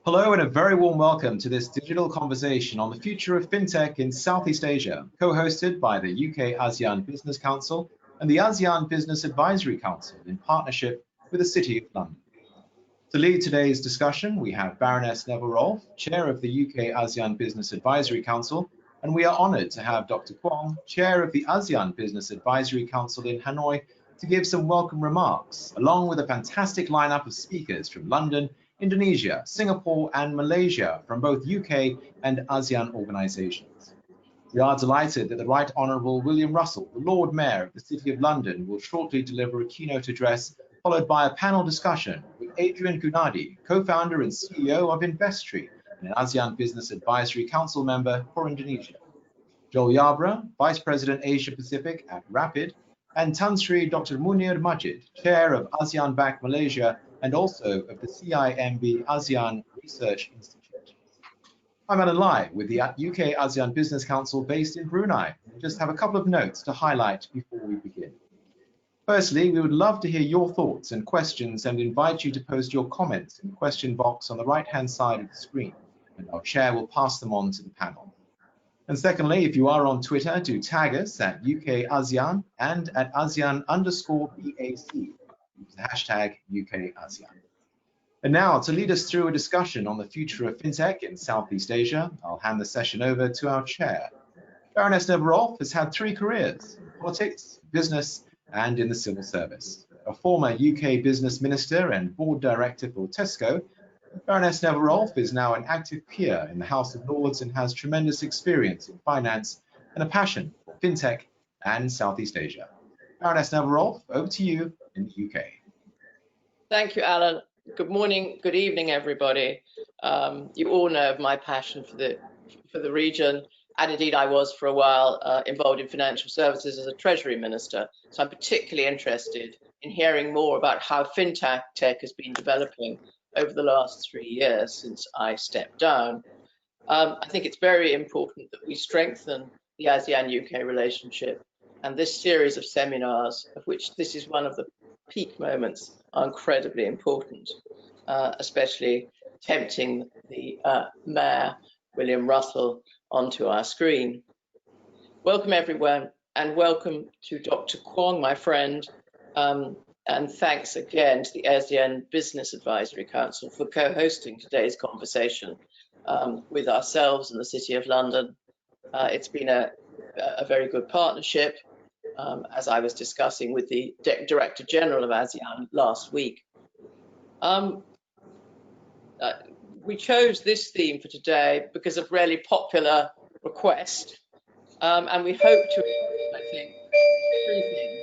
Hello and a very warm welcome to this digital conversation on the future of fintech in Southeast Asia, co-hosted by the UK-ASEAN Business Council and the ASEAN Business Advisory Council in partnership with the City of London. To lead today's discussion, we have Baroness Neville Rolfe, Chair of the UK-ASEAN Business Advisory Council, and we are honoured to have Dr. Kwong, Chair of the ASEAN Business Advisory Council in Hanoi, to give some welcome remarks, along with a fantastic lineup of speakers from London, Indonesia, Singapore and Malaysia from both UK and ASEAN organisations. We are delighted that the Right Honourable William Russell, the Lord Mayor of the City of London, will shortly deliver a keynote address, followed by a panel discussion with Adrian Ginardi, co-founder and CEO of Investry, and an ASEAN Business Advisory Council member for Indonesia. Joel Yarbrough, Vice President Asia Pacific at Rapid, and Tan Sri Dr. Munir Ismail, Chair of ASEAN Bank Malaysia and also of the CIMB ASEAN Research Institute. I'm Alan Lai with the UK-ASEAN Business Council based in Brunei. I just have a couple of notes to highlight before we begin. Firstly, we would love to hear your thoughts and questions and invite you to post your comments in the question box on the right-hand side of the screen, and our chair will pass them on to the panel. And secondly, if you are on Twitter, do tag us at UK-ASEAN and at ASEAN_BAC. Use the hashtag UK-ASEAN. And now, to lead us through a discussion on the future of fintech in Southeast Asia, I'll hand the session over to our chair. Baroness Neville Rolfe has had 3 careers: politics, business, and in the civil service. A former UK business minister and board director for Tesco, Baroness Neville Rolfe is now an active peer in the House of Lords and has tremendous experience in finance and a passion for fintech and Southeast Asia. Baroness Neville Rolfe, over to you in the UK. Thank you, Alan. Good morning, good evening, everybody. You all know of my passion for the region, and indeed I was for a while involved in financial services as a Treasury Minister. So I'm particularly interested in hearing more about how fintech has been developing over the last 3 years since I stepped down. I think it's very important that we strengthen the ASEAN-UK relationship, and this series of seminars, of which this is one of the peak moments, are incredibly important, especially tempting the Mayor, William Russell, onto our screen. Welcome everyone, and welcome to Dr. Kwong, my friend, and thanks again to the ASEAN Business Advisory Council for co-hosting today's conversation with ourselves and the City of London. It's been a very good partnership, as I was discussing with the Director General of ASEAN last week. We chose this theme for today because of really popular request, and we hope to, I think, 3 things.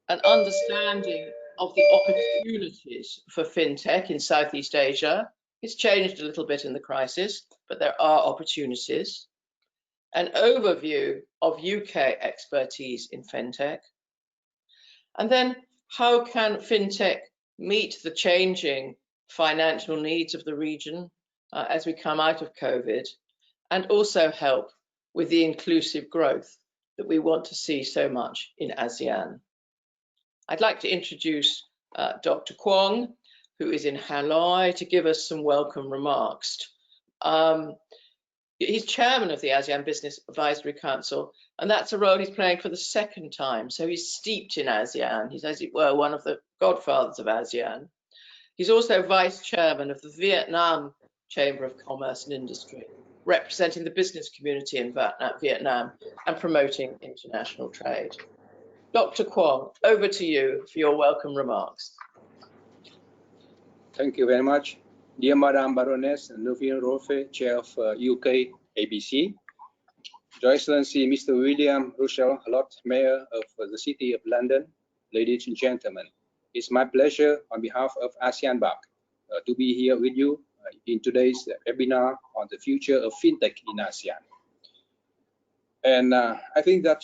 An understanding of the opportunities for fintech in Southeast Asia. It's changed a little bit in the crisis, but there are opportunities. An overview of UK expertise in fintech. And then how can fintech meet the changing financial needs of the region as we come out of COVID, and also help with the inclusive growth that we want to see so much in ASEAN. I'd like to introduce Dr. Kwong, who is in Hanoi, to give us some welcome remarks. He's chairman of the ASEAN Business Advisory Council, and that's a role he's playing for the 2nd time. So he's steeped in ASEAN. He's, as it were, one of the godfathers of ASEAN. He's also vice chairman of the Vietnam Chamber of Commerce and Industry, representing the business community in Vietnam and promoting international trade. Dr. Kwong, over to you for your welcome remarks. Thank you very much. Dear Madam Baroness Neville Rolfe, Chair of UK-ABC, Your Excellency Mr. William Russell, Lord Mayor of the City of London, ladies and gentlemen, it's my pleasure on behalf of ASEAN Bank to be here with you in today's webinar on the future of fintech in ASEAN. And I think that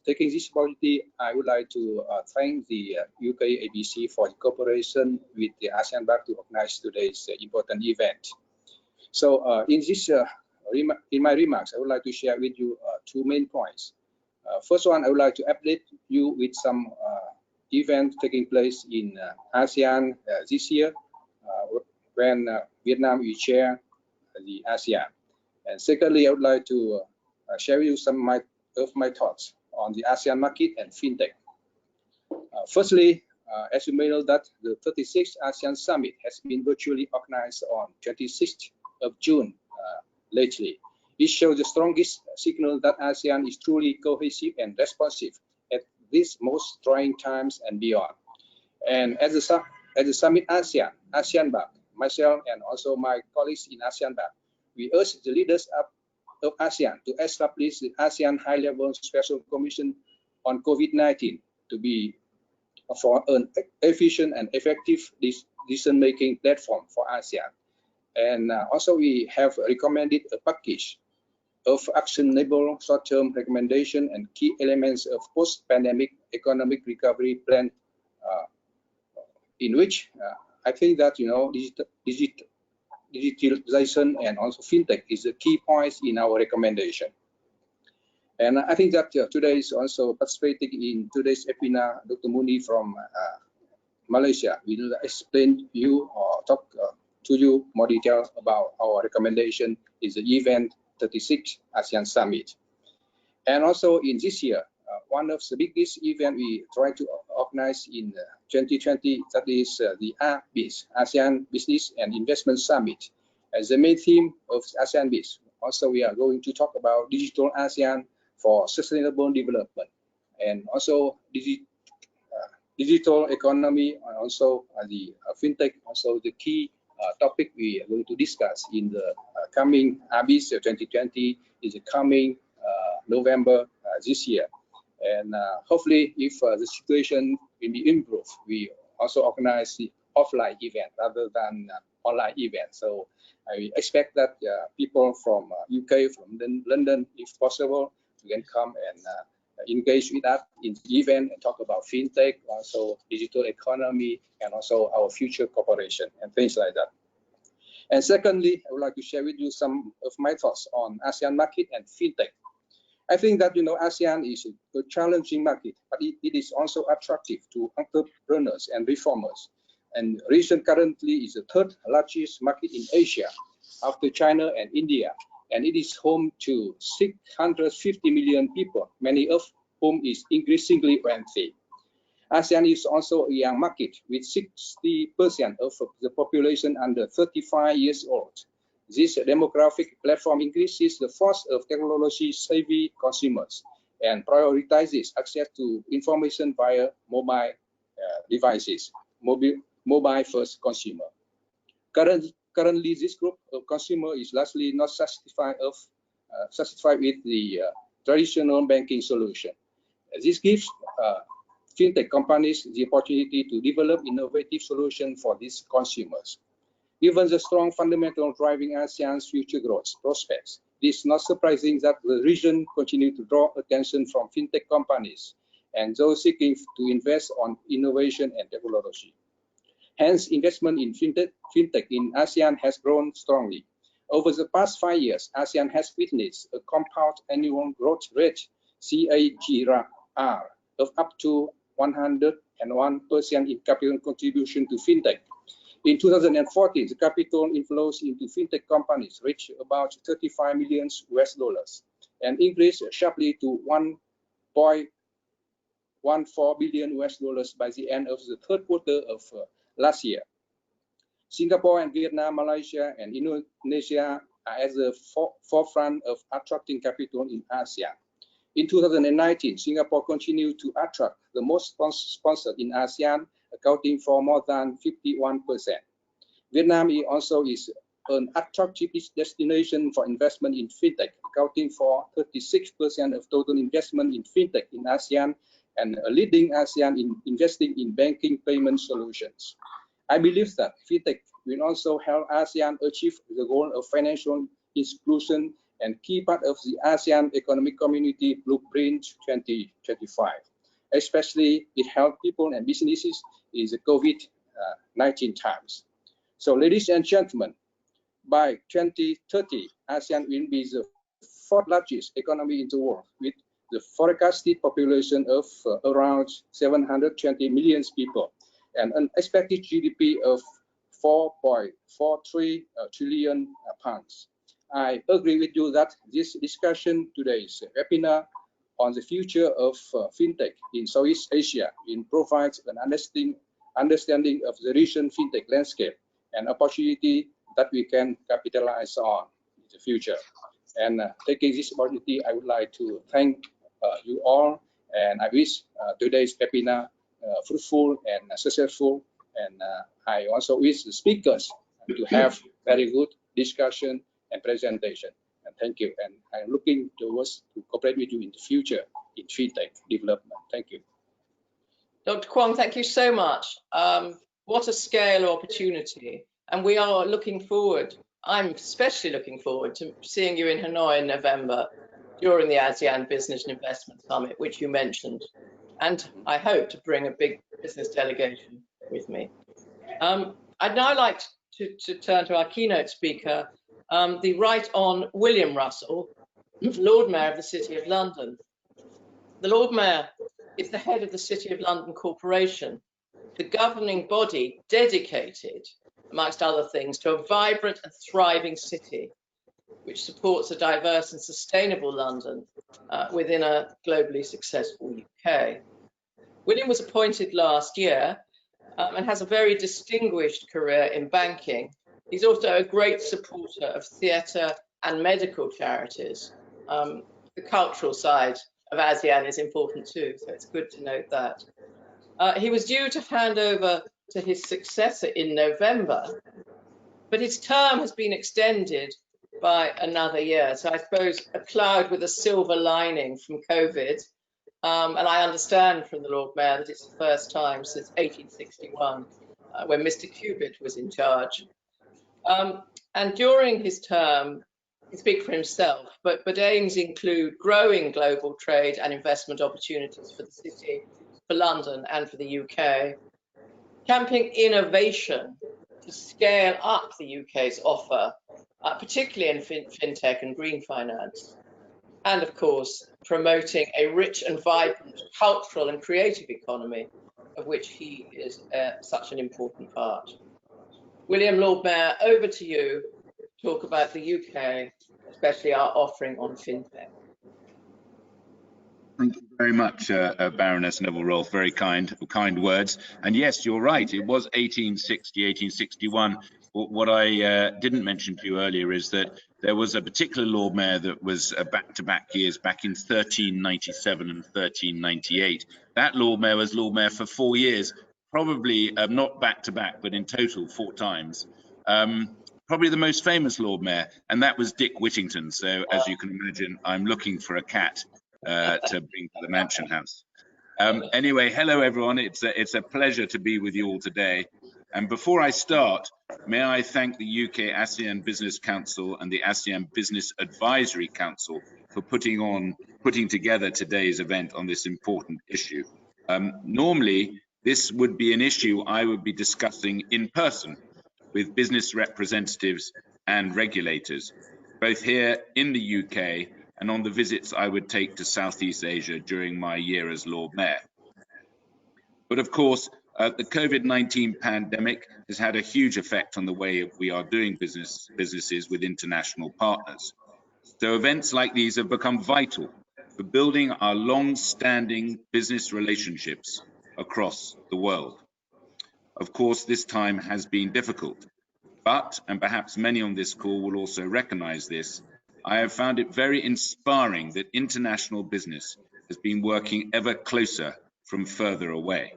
taking this opportunity, I would like to thank the UK-ABC for the cooperation with the ASEAN Bank to organize today's important event. So in my remarks, I would like to share with you 2 main points. First one, I would like to update you with some events taking place in ASEAN this year, when Vietnam will chair the ASEAN. And secondly, I would like to share with you some of my thoughts on the ASEAN market and fintech. Firstly, as you may know, that the 36th ASEAN Summit has been virtually organized on 26th of June lately. It shows the strongest signal that ASEAN is truly cohesive and responsive at these most trying times and beyond. And as the Summit ASEAN BAC, myself and also my colleagues in ASEAN BAC, we urge the leaders of ASEAN to establish the ASEAN High-Level Special Commission on COVID-19 to be for an efficient and effective decision-making platform for ASEAN. And also we have recommended a package of actionable short-term recommendation and key elements of post-pandemic economic recovery plan, in which I think that digitalization and also fintech is the key points in our recommendation. And I think that today is also participating in today's webinar, Dr. Munir from Malaysia will explain you or talk to you more details about our recommendation is the event 36 ASEAN Summit. And also in this year, one of the biggest events we try to organize in 2020, that is the ABIS, ASEAN Business and Investment Summit. As the main theme of ASEAN BIS, also we are going to talk about digital ASEAN for sustainable development, and also digital economy, and also the fintech, also the key topic we are going to discuss in the coming ABIS 2020 is coming November this year. And hopefully, if the situation will be improved, we also organize the offline event rather than online event. So I expect that people from UK, from London, if possible, can come and engage with us in the event and talk about fintech, also digital economy, and also our future cooperation and things like that. And secondly, I would like to share with you some of my thoughts on ASEAN market and fintech. I think that ASEAN is a challenging market, but it is also attractive to entrepreneurs and reformers. And region currently is the third largest market in Asia after China and India, and it is home to 650 million people, many of whom is increasingly wealthy. ASEAN is also a young market with 60% of the population under 35 years old. This demographic platform increases the force of technology-savvy consumers and prioritizes access to information via mobile devices, mobile-first consumer. Currently, this group of consumers is largely not satisfied with the traditional banking solution. This gives fintech companies the opportunity to develop innovative solutions for these consumers. Given the strong fundamental driving ASEAN's future growth prospects, it is not surprising that the region continues to draw attention from fintech companies and those seeking to invest on innovation and technology. Hence, investment in fintech in ASEAN has grown strongly. Over the past 5 years, ASEAN has witnessed a compound annual growth rate, CAGR, of up to 101% in capital contribution to fintech. In 2014, the capital inflows into fintech companies reached about $35 million and increased sharply to $1.14 billion by the end of the third quarter of last year. Singapore and Vietnam, Malaysia, and Indonesia are at the forefront of attracting capital in ASEAN. In 2019, Singapore continued to attract the most sponsors in ASEAN, accounting for more than 51%. Vietnam also is an attractive destination for investment in fintech, accounting for 36% of total investment in fintech in ASEAN and a leading ASEAN in investing in banking payment solutions. I believe that fintech will also help ASEAN achieve the goal of financial inclusion and key part of the ASEAN Economic Community Blueprint 2025. Especially it helps people and businesses in the COVID-19 times. So ladies and gentlemen, by 2030, ASEAN will be the fourth largest economy in the world with the forecasted population of around 720 million people and an expected GDP of 4.43 trillion pounds. I agree with you that this discussion today's webinar on the future of fintech in Southeast Asia provides an understanding of the recent fintech landscape and opportunity that we can capitalize on in the future. And taking this opportunity, I would like to thank you all, and I wish today's webinar fruitful and successful. And I also wish the speakers to have very good discussion and presentation. And thank you. And I'm looking towards to cooperate with you in the future in fintech development. Thank you. Dr. Kwong, thank you so much. What a scale of opportunity. And we are looking forward, I'm especially looking forward to seeing you in Hanoi in November during the ASEAN Business and Investment Summit, which you mentioned. And I hope to bring a big business delegation with me. I'd now like to turn to our keynote speaker, the Right Hon. William Russell, Lord Mayor of the City of London. The Lord Mayor is the head of the City of London Corporation, the governing body dedicated, amongst other things, to a vibrant and thriving city, which supports a diverse and sustainable London within a globally successful UK. William was appointed last year and has a very distinguished career in banking. He's also a great supporter of theatre and medical charities. The cultural side of ASEAN is important too, so it's good to note that. He was due to hand over to his successor in November, but his term has been extended by another year. So I suppose a cloud with a silver lining from COVID. And I understand from the Lord Mayor that it's the first time since 1861 when Mr. Cubitt was in charge. And during his term, he speaks for himself, but aims include growing global trade and investment opportunities for the city, for London and for the UK, championing innovation to scale up the UK's offer, particularly in fintech and green finance, and of course, promoting a rich and vibrant cultural and creative economy, of which he is such an important part. William, Lord Mayor, over to you to talk about the UK, especially our offering on fintech. Thank you very much, Baroness Neville-Rolfe. Very kind words. And yes, you're right. It was 1860, 1861. What I didn't mention to you earlier is that there was a particular Lord Mayor that was back-to-back years, back in 1397 and 1398. That Lord Mayor was Lord Mayor for 4 years, probably not back-to-back, but in total 4 times. Probably the most famous Lord Mayor, and that was Dick Whittington. So as you can imagine, I'm looking for a cat to bring to the Mansion House. Anyway, hello everyone. It's a pleasure to be with you all today. And before I start, may I thank the UK-ASEAN Business Council and the ASEAN Business Advisory Council for putting together today's event on this important issue. Normally, this would be an issue I would be discussing in person with business representatives and regulators, both here in the UK and on the visits I would take to Southeast Asia during my year as Lord Mayor. But of course, the COVID-19 pandemic has had a huge effect on the way we are doing businesses with international partners. So events like these have become vital for building our long-standing business relationships across the world. Of course, this time has been difficult, but, and perhaps many on this call will also recognize this, I have found it very inspiring that international business has been working ever closer from further away.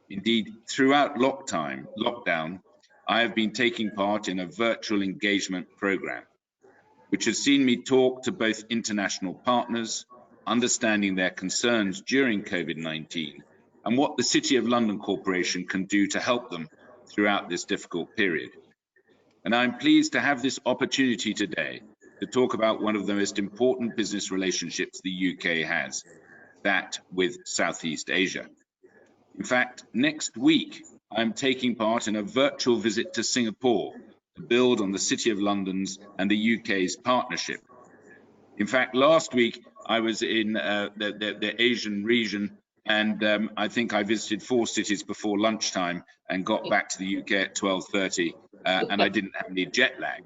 Indeed, throughout lockdown, I have been taking part in a virtual engagement program, which has seen me talk to both international partners, understanding their concerns during COVID-19, and what the City of London Corporation can do to help them throughout this difficult period. And I'm pleased to have this opportunity today to talk about one of the most important business relationships the UK has, that with Southeast Asia. In fact, next week, I'm taking part in a virtual visit to Singapore to build on the City of London's and the UK's partnership. In fact, last week, I was in the Asian region and I think I visited 4 cities before lunchtime and got back to the UK at 12:30, and I didn't have any jet lag.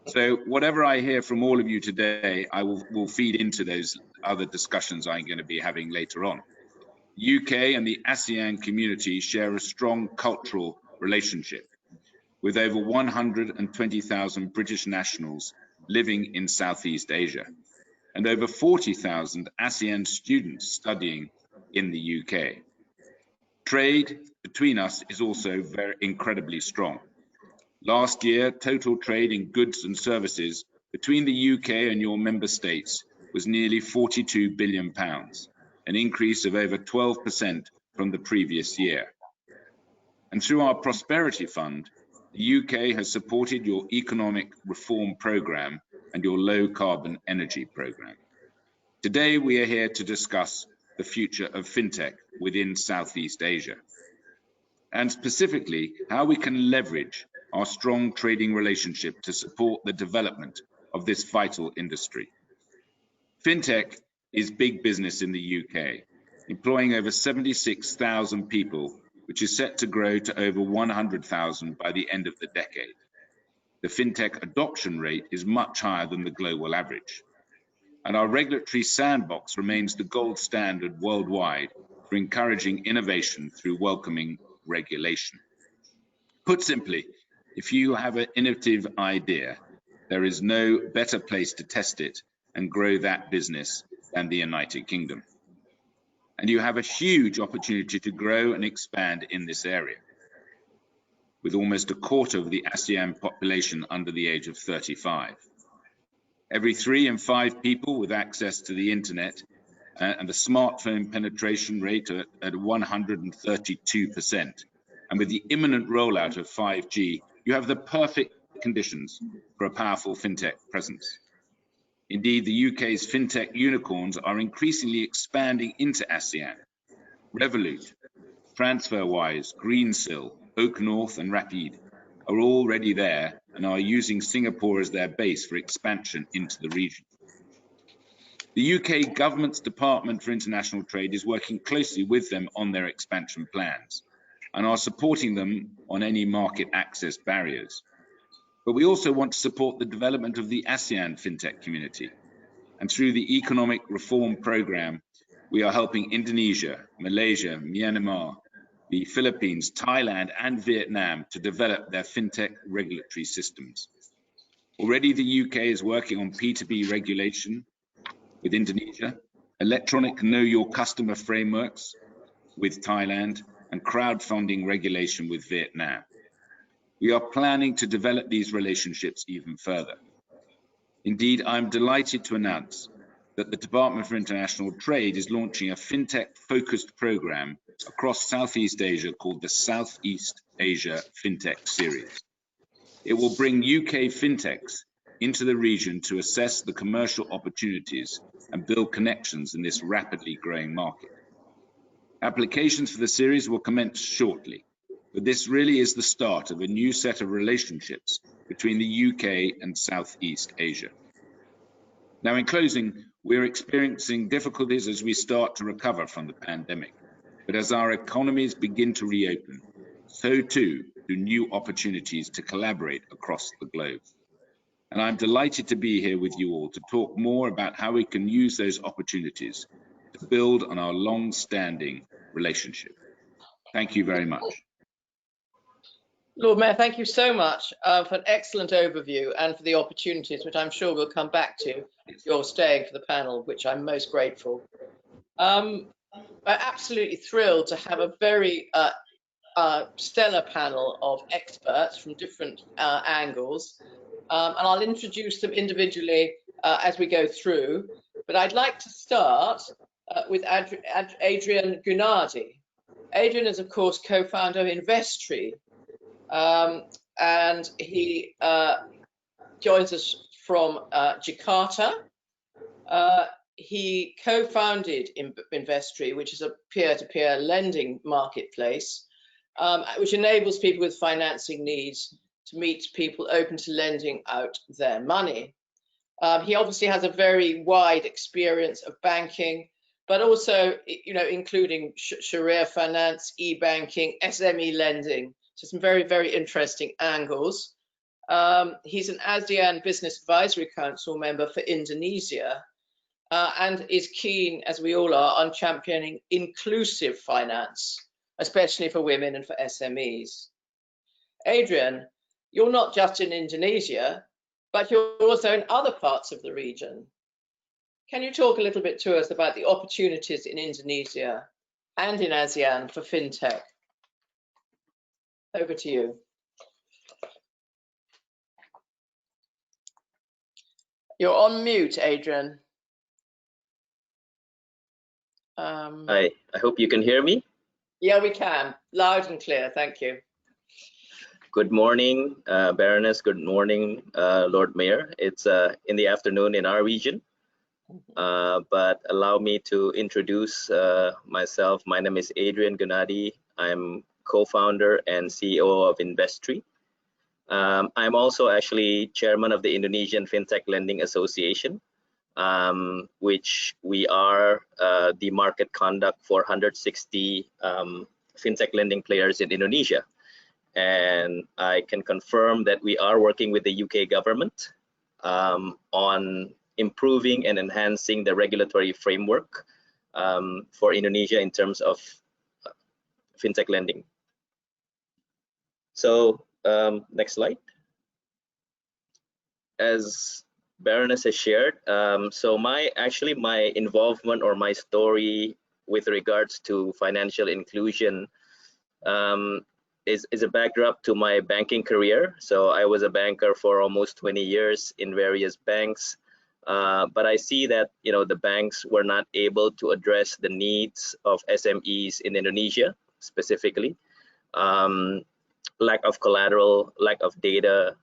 So whatever I hear from all of you today, I will feed into those other discussions I'm going to be having later on. UK and the ASEAN community share a strong cultural relationship, with over 120,000 British nationals living in Southeast Asia, and over 40,000 ASEAN students studying in the UK. Trade between us is also very incredibly strong. Last year, total trade in goods and services between the UK and your member states was nearly £42 billion, an increase of over 12% from the previous year. And through our Prosperity Fund, the UK has supported your economic reform programme and your low carbon energy programme. Today, we are here to discuss the future of fintech within Southeast Asia, and specifically how we can leverage our strong trading relationship to support the development of this vital industry. Fintech is big business in the UK, employing over 76,000 people, which is set to grow to over 100,000 by the end of the decade. The fintech adoption rate is much higher than the global average, and our regulatory sandbox remains the gold standard worldwide for encouraging innovation through welcoming regulation. Put simply, if you have an innovative idea, there is no better place to test it and grow that business than the United Kingdom. And you have a huge opportunity to grow and expand in this area, with almost a quarter of the ASEAN population under the age of 35. Every 3 in 5 people with access to the internet and the smartphone penetration rate at 132%. And with the imminent rollout of 5G, you have the perfect conditions for a powerful fintech presence. Indeed, the UK's fintech unicorns are increasingly expanding into ASEAN. Revolut, TransferWise, Greensill, Oak North and Rapid are already there and are using Singapore as their base for expansion into the region. The UK government's Department for International Trade is working closely with them on their expansion plans and are supporting them on any market access barriers. But we also want to support the development of the ASEAN fintech community. And through the Economic Reform Programme, we are helping Indonesia, Malaysia, Myanmar, the Philippines, Thailand and Vietnam to develop their fintech regulatory systems. Already the UK is working on P2B regulation with Indonesia, electronic know your customer frameworks with Thailand, and crowdfunding regulation with Vietnam. We are planning to develop these relationships even further. Indeed, I'm delighted to announce that the Department for International Trade is launching a fintech-focused program across Southeast Asia called the Southeast Asia Fintech Series. It will bring UK fintechs into the region to assess the commercial opportunities and build connections in this rapidly growing market. Applications for the series will commence shortly, but this really is the start of a new set of relationships between the UK and Southeast Asia. Now, in closing, we're experiencing difficulties as we start to recover from the pandemic, but as our economies begin to reopen, so too do new opportunities to collaborate across the globe. And I'm delighted to be here with you all to talk more about how we can use those opportunities to build on our long-standing relationship. Thank you very much. Lord Mayor, thank you so much for an excellent overview and for the opportunities, which I'm sure we'll come back to if you're staying for the panel, which I'm most grateful. I'm absolutely thrilled to have a very stellar panel of experts from different angles, and I'll introduce them individually as we go through. But I'd like to start with Adrian Ginardi. Adrian is, of course, co-founder of Investry, and he joins us from Jakarta. He co-founded Investry, which is a peer-to-peer lending marketplace, which enables people with financing needs to meet people open to lending out their money. He obviously has a very wide experience of banking, but also, including Sharia finance, e-banking, SME lending. So some very, very interesting angles. He's an ASEAN Business Advisory Council member for Indonesia, and is keen, as we all are, on championing inclusive finance, especially for women and for SMEs. Adrian, you're not just in Indonesia, but you're also in other parts of the region. Can you talk a little bit to us about the opportunities in Indonesia and in ASEAN for fintech? Over to you. You're on mute, Adrian. Hi, I hope you can hear me. Yeah, we can. Loud and clear. Thank you. Good morning, Baroness. Good morning, Lord Mayor. It's in the afternoon in our region, but allow me to introduce myself. My name is Adrian Ginardi. I'm co-founder and CEO of Investry. I'm also actually chairman of the Indonesian Fintech Lending Association, which we are the market conduct for 160 fintech lending players in Indonesia. And I can confirm that we are working with the UK government on improving and enhancing the regulatory framework for Indonesia in terms of fintech lending. So next slide. As Baroness has shared, so my involvement or my story with regards to financial inclusion is a backdrop to my banking career. So I was a banker for almost 20 years in various banks, but I see that the banks were not able to address the needs of SMEs in Indonesia specifically. Lack of collateral, lack of data,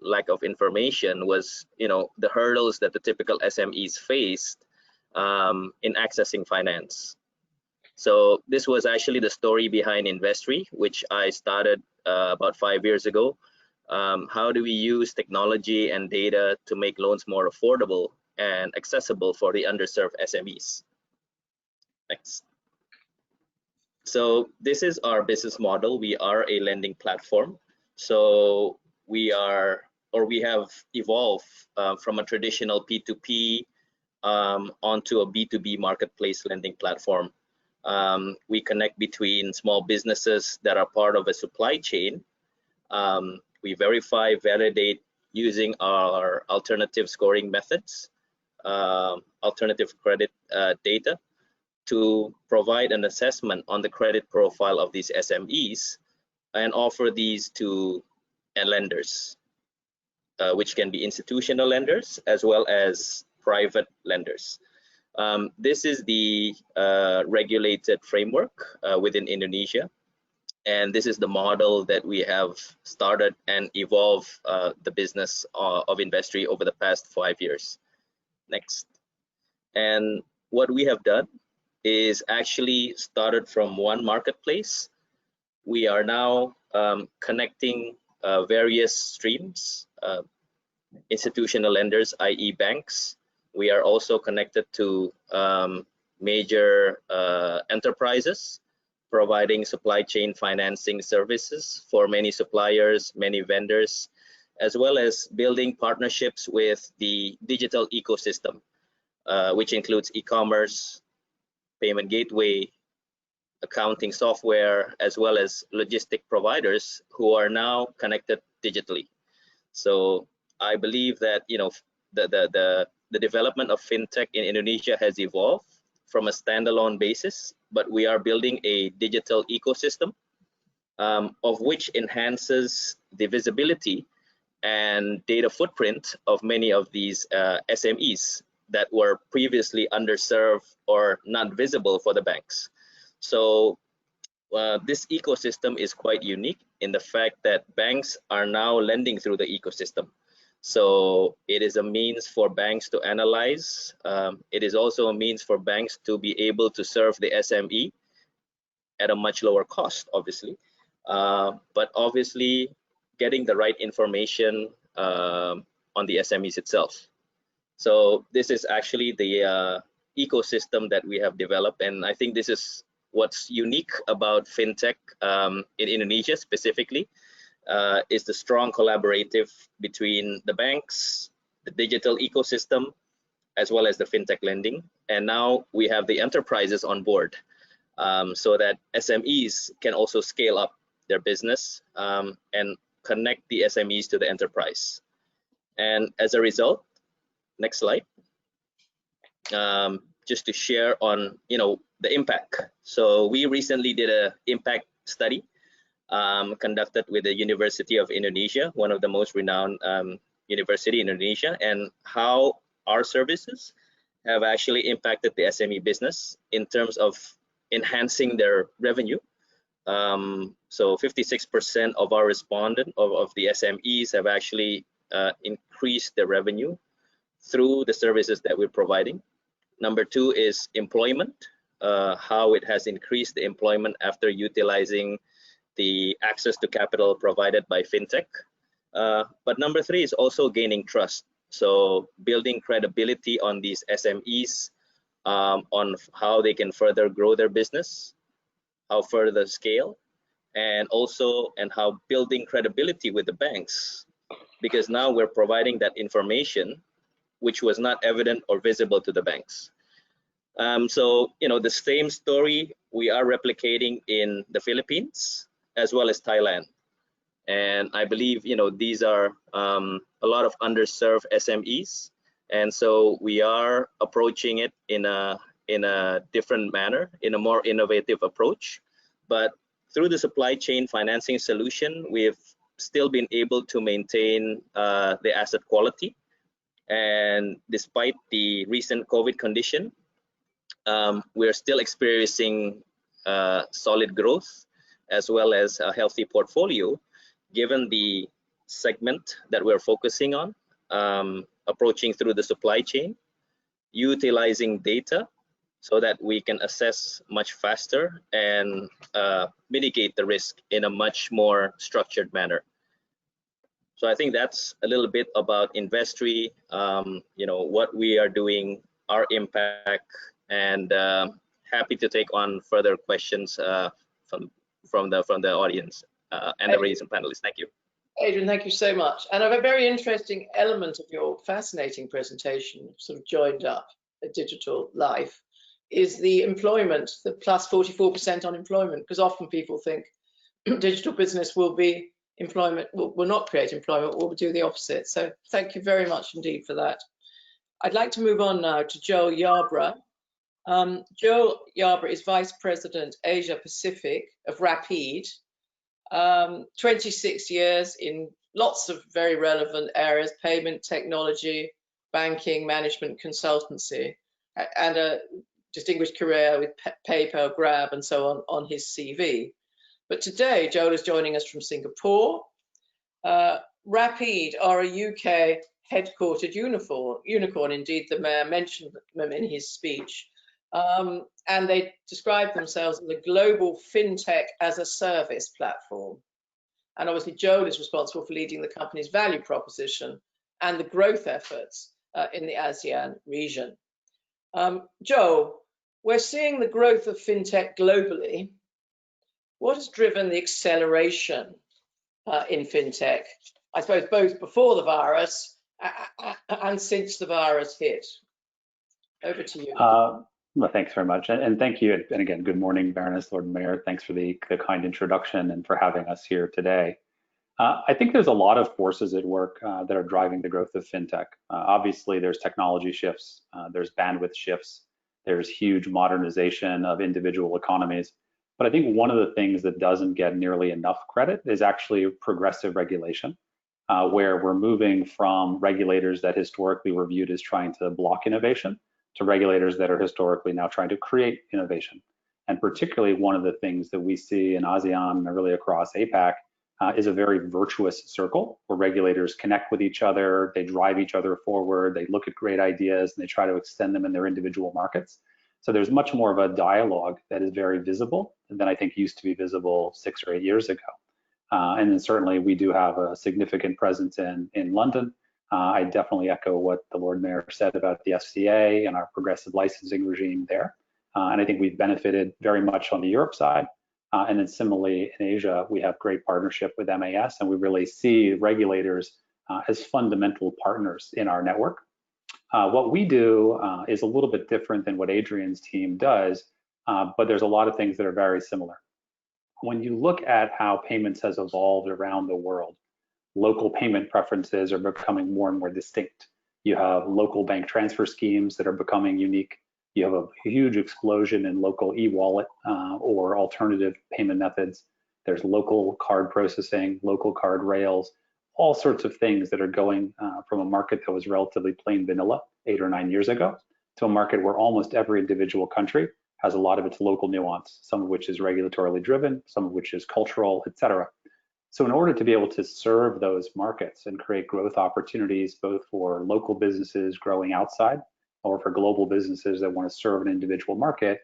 lack of information was the hurdles that the typical SMEs faced in accessing finance. So this was actually the story behind Investry, which I started about 5 years ago. How do we use technology and data to make loans more affordable and accessible for the underserved SMEs? Next. So this is our business model. We are a lending platform. So we have evolved from a traditional P2P onto a B2B marketplace lending platform. We connect between small businesses that are part of a supply chain. We verify, validate using our alternative scoring methods, alternative credit data, to provide an assessment on the credit profile of these SMEs and offer these to lenders, which can be institutional lenders as well as private lenders. This is the regulated framework within Indonesia, and this is the model that we have started and evolved the business of Investry over the past 5 years. Next. And what we have done is actually started from one marketplace. We are now connecting various streams, institutional lenders, i.e. banks. We are also connected to major enterprises, providing supply chain financing services for many suppliers, many vendors, as well as building partnerships with the digital ecosystem, which includes e-commerce, payment gateway, accounting software, as well as logistic providers who are now connected digitally. So I believe that the development of fintech in Indonesia has evolved from a standalone basis, but we are building a digital ecosystem of which enhances the visibility and data footprint of many of these SMEs that were previously underserved or not visible for the banks. So this ecosystem is quite unique in the fact that banks are now lending through the ecosystem. So it is a means for banks to analyze. It is also a means for banks to be able to serve the SME at a much lower cost, obviously. But obviously getting the right information on the SMEs itself. So this is actually the ecosystem that we have developed, and I think this is what's unique about fintech in Indonesia specifically, is the strong collaborative between the banks, the digital ecosystem, as well as the fintech lending. And now we have the enterprises on board, so that SMEs can also scale up their business and connect the SMEs to the enterprise. And as a result, next slide, just to share on the impact. So we recently did an impact study conducted with the University of Indonesia, one of the most renowned university in Indonesia, and how our services have actually impacted the SME business in terms of enhancing their revenue. So 56% of our respondents of the SMEs have actually increased their revenue through the services that we're providing. Number two is employment, how it has increased the employment after utilizing the access to capital provided by fintech. But number three is also gaining trust. So building credibility on these SMEs, on how they can further grow their business, how further scale, and how building credibility with the banks, because now we're providing that information which was not evident or visible to the banks. So the same story we are replicating in the Philippines as well as Thailand. And I believe these are a lot of underserved SMEs, and so we are approaching it in a different manner, in a more innovative approach. But through the supply chain financing solution, we've still been able to maintain the asset quality. And despite the recent COVID condition, we're still experiencing solid growth as well as a healthy portfolio, given the segment that we're focusing on, approaching through the supply chain, utilizing data so that we can assess much faster and mitigate the risk in a much more structured manner. So I think that's a little bit about Investry, what we are doing, our impact, and happy to take on further questions from the audience and the raising panelists. Thank you. Adrian, thank you so much. And a very interesting element of your fascinating presentation, sort of joined up a digital life, is the employment, the plus 44% unemployment, because often people think digital business will be employment, will not create employment, will do the opposite. So thank you very much indeed for that. I'd like to move on now to Joel Yarbrough. Joel Yarbrough is Vice President Asia Pacific of Rapid. 26 years in lots of very relevant areas: payment, technology, banking, management, consultancy, and a distinguished career with PayPal, Grab, and so on his CV. But today, Joel is joining us from Singapore. Rapid are a UK headquartered unicorn. Indeed, the mayor mentioned them in his speech. And they describe themselves as a global fintech as a service platform. And obviously, Joel is responsible for leading the company's value proposition and the growth efforts in the ASEAN region. Joel, we're seeing the growth of fintech globally. What has driven the acceleration in fintech, I suppose, both before the virus and since the virus hit? Over to you. Well, thanks very much. And thank you. And again, good morning, Baroness, Lord Mayor. Thanks for the kind introduction and for having us here today. I think there's a lot of forces at work that are driving the growth of fintech. Obviously, there's technology shifts, there's bandwidth shifts, there's huge modernization of individual economies. But I think one of the things that doesn't get nearly enough credit is actually progressive regulation, where we're moving from regulators that historically were viewed as trying to block innovation to regulators that are historically now trying to create innovation. And particularly one of the things that we see in ASEAN and really across APAC is a very virtuous circle where regulators connect with each other, they drive each other forward, they look at great ideas and they try to extend them in their individual markets. So there's much more of a dialogue that is very visible than I think used to be visible 6 or 8 years ago. And then certainly we do have a significant presence in London, I definitely echo what the Lord Mayor said about the FCA and our progressive licensing regime there. And I think we've benefited very much on the Europe side. And then similarly in Asia, we have great partnership with MAS, and we really see regulators as fundamental partners in our network. What we do is a little bit different than what Adrian's team does, but there's a lot of things that are very similar. When you look at how payments has evolved around the world, local payment preferences are becoming more and more distinct. You have local bank transfer schemes that are becoming unique. You have a huge explosion in local e-wallet or alternative payment methods. There's local card processing, local card rails, all sorts of things that are going from a market that was relatively plain vanilla 8 or 9 years ago to a market where almost every individual country has a lot of its local nuance, some of which is regulatorily driven, some of which is cultural, et cetera. So in order to be able to serve those markets and create growth opportunities, both for local businesses growing outside or for global businesses that want to serve an individual market,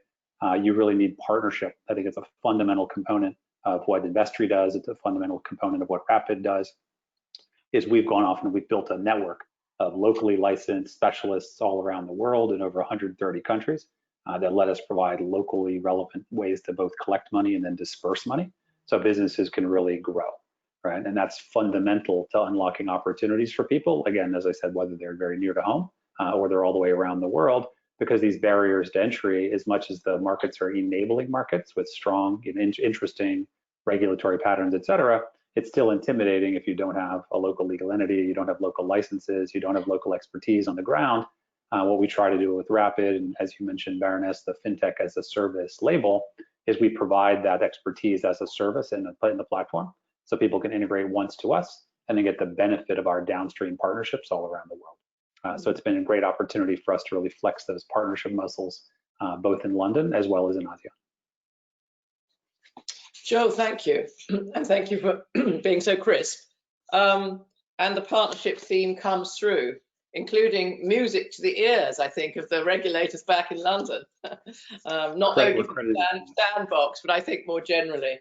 you really need partnership. I think it's a fundamental component of what Investry does. It's a fundamental component of what Rapid does, is we've gone off and we've built a network of locally licensed specialists all around the world in over 130 countries that let us provide locally relevant ways to both collect money and then disperse money, so businesses can really grow, right? And that's fundamental to unlocking opportunities for people. Again, as I said, whether they're very near to home or they're all the way around the world, because these barriers to entry, as much as the markets are enabling markets with strong and interesting regulatory patterns, et cetera, it's still intimidating if you don't have a local legal entity, you don't have local licenses, you don't have local expertise on the ground. What we try to do with Rapid, and as you mentioned, Baroness, the FinTech as a service label, is we provide that expertise as a service in the platform, so people can integrate once to us and then get the benefit of our downstream partnerships all around the world. So it's been a great opportunity for us to really flex those partnership muscles, both in London as well as in ASEAN. Joe, thank you. And thank you for being so crisp. And the partnership theme comes through, including music to the ears, I think, of the regulators back in London. Not only from Sandbox, but I think more generally.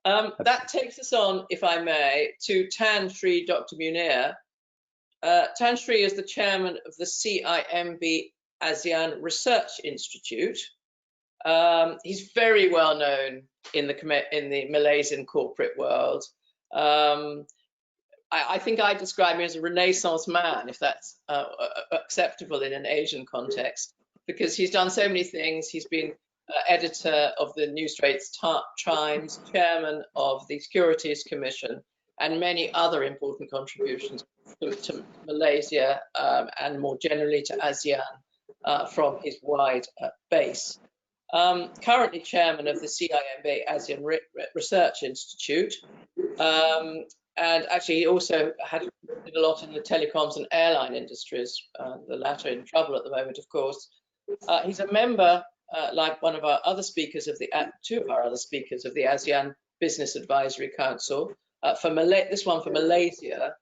That takes us on, if I may, to Tan Sri Dr. Munir. Tan Sri is the chairman of the CIMB ASEAN Research Institute. He's very well known in the Malaysian corporate world. I think I describe him as a Renaissance man, if that's acceptable in an Asian context, because he's done so many things. He's been editor of the New Straits Times, chairman of the Securities Commission, and many other important contributions to Malaysia and more generally to ASEAN from his wide base. Currently chairman of the CIMB ASEAN Research Institute, and actually he also did a lot in the telecoms and airline industries, the latter in trouble at the moment, of course. He's a member, like one of our other speakers two of our other speakers of the ASEAN Business Advisory Council, this one for Malaysia,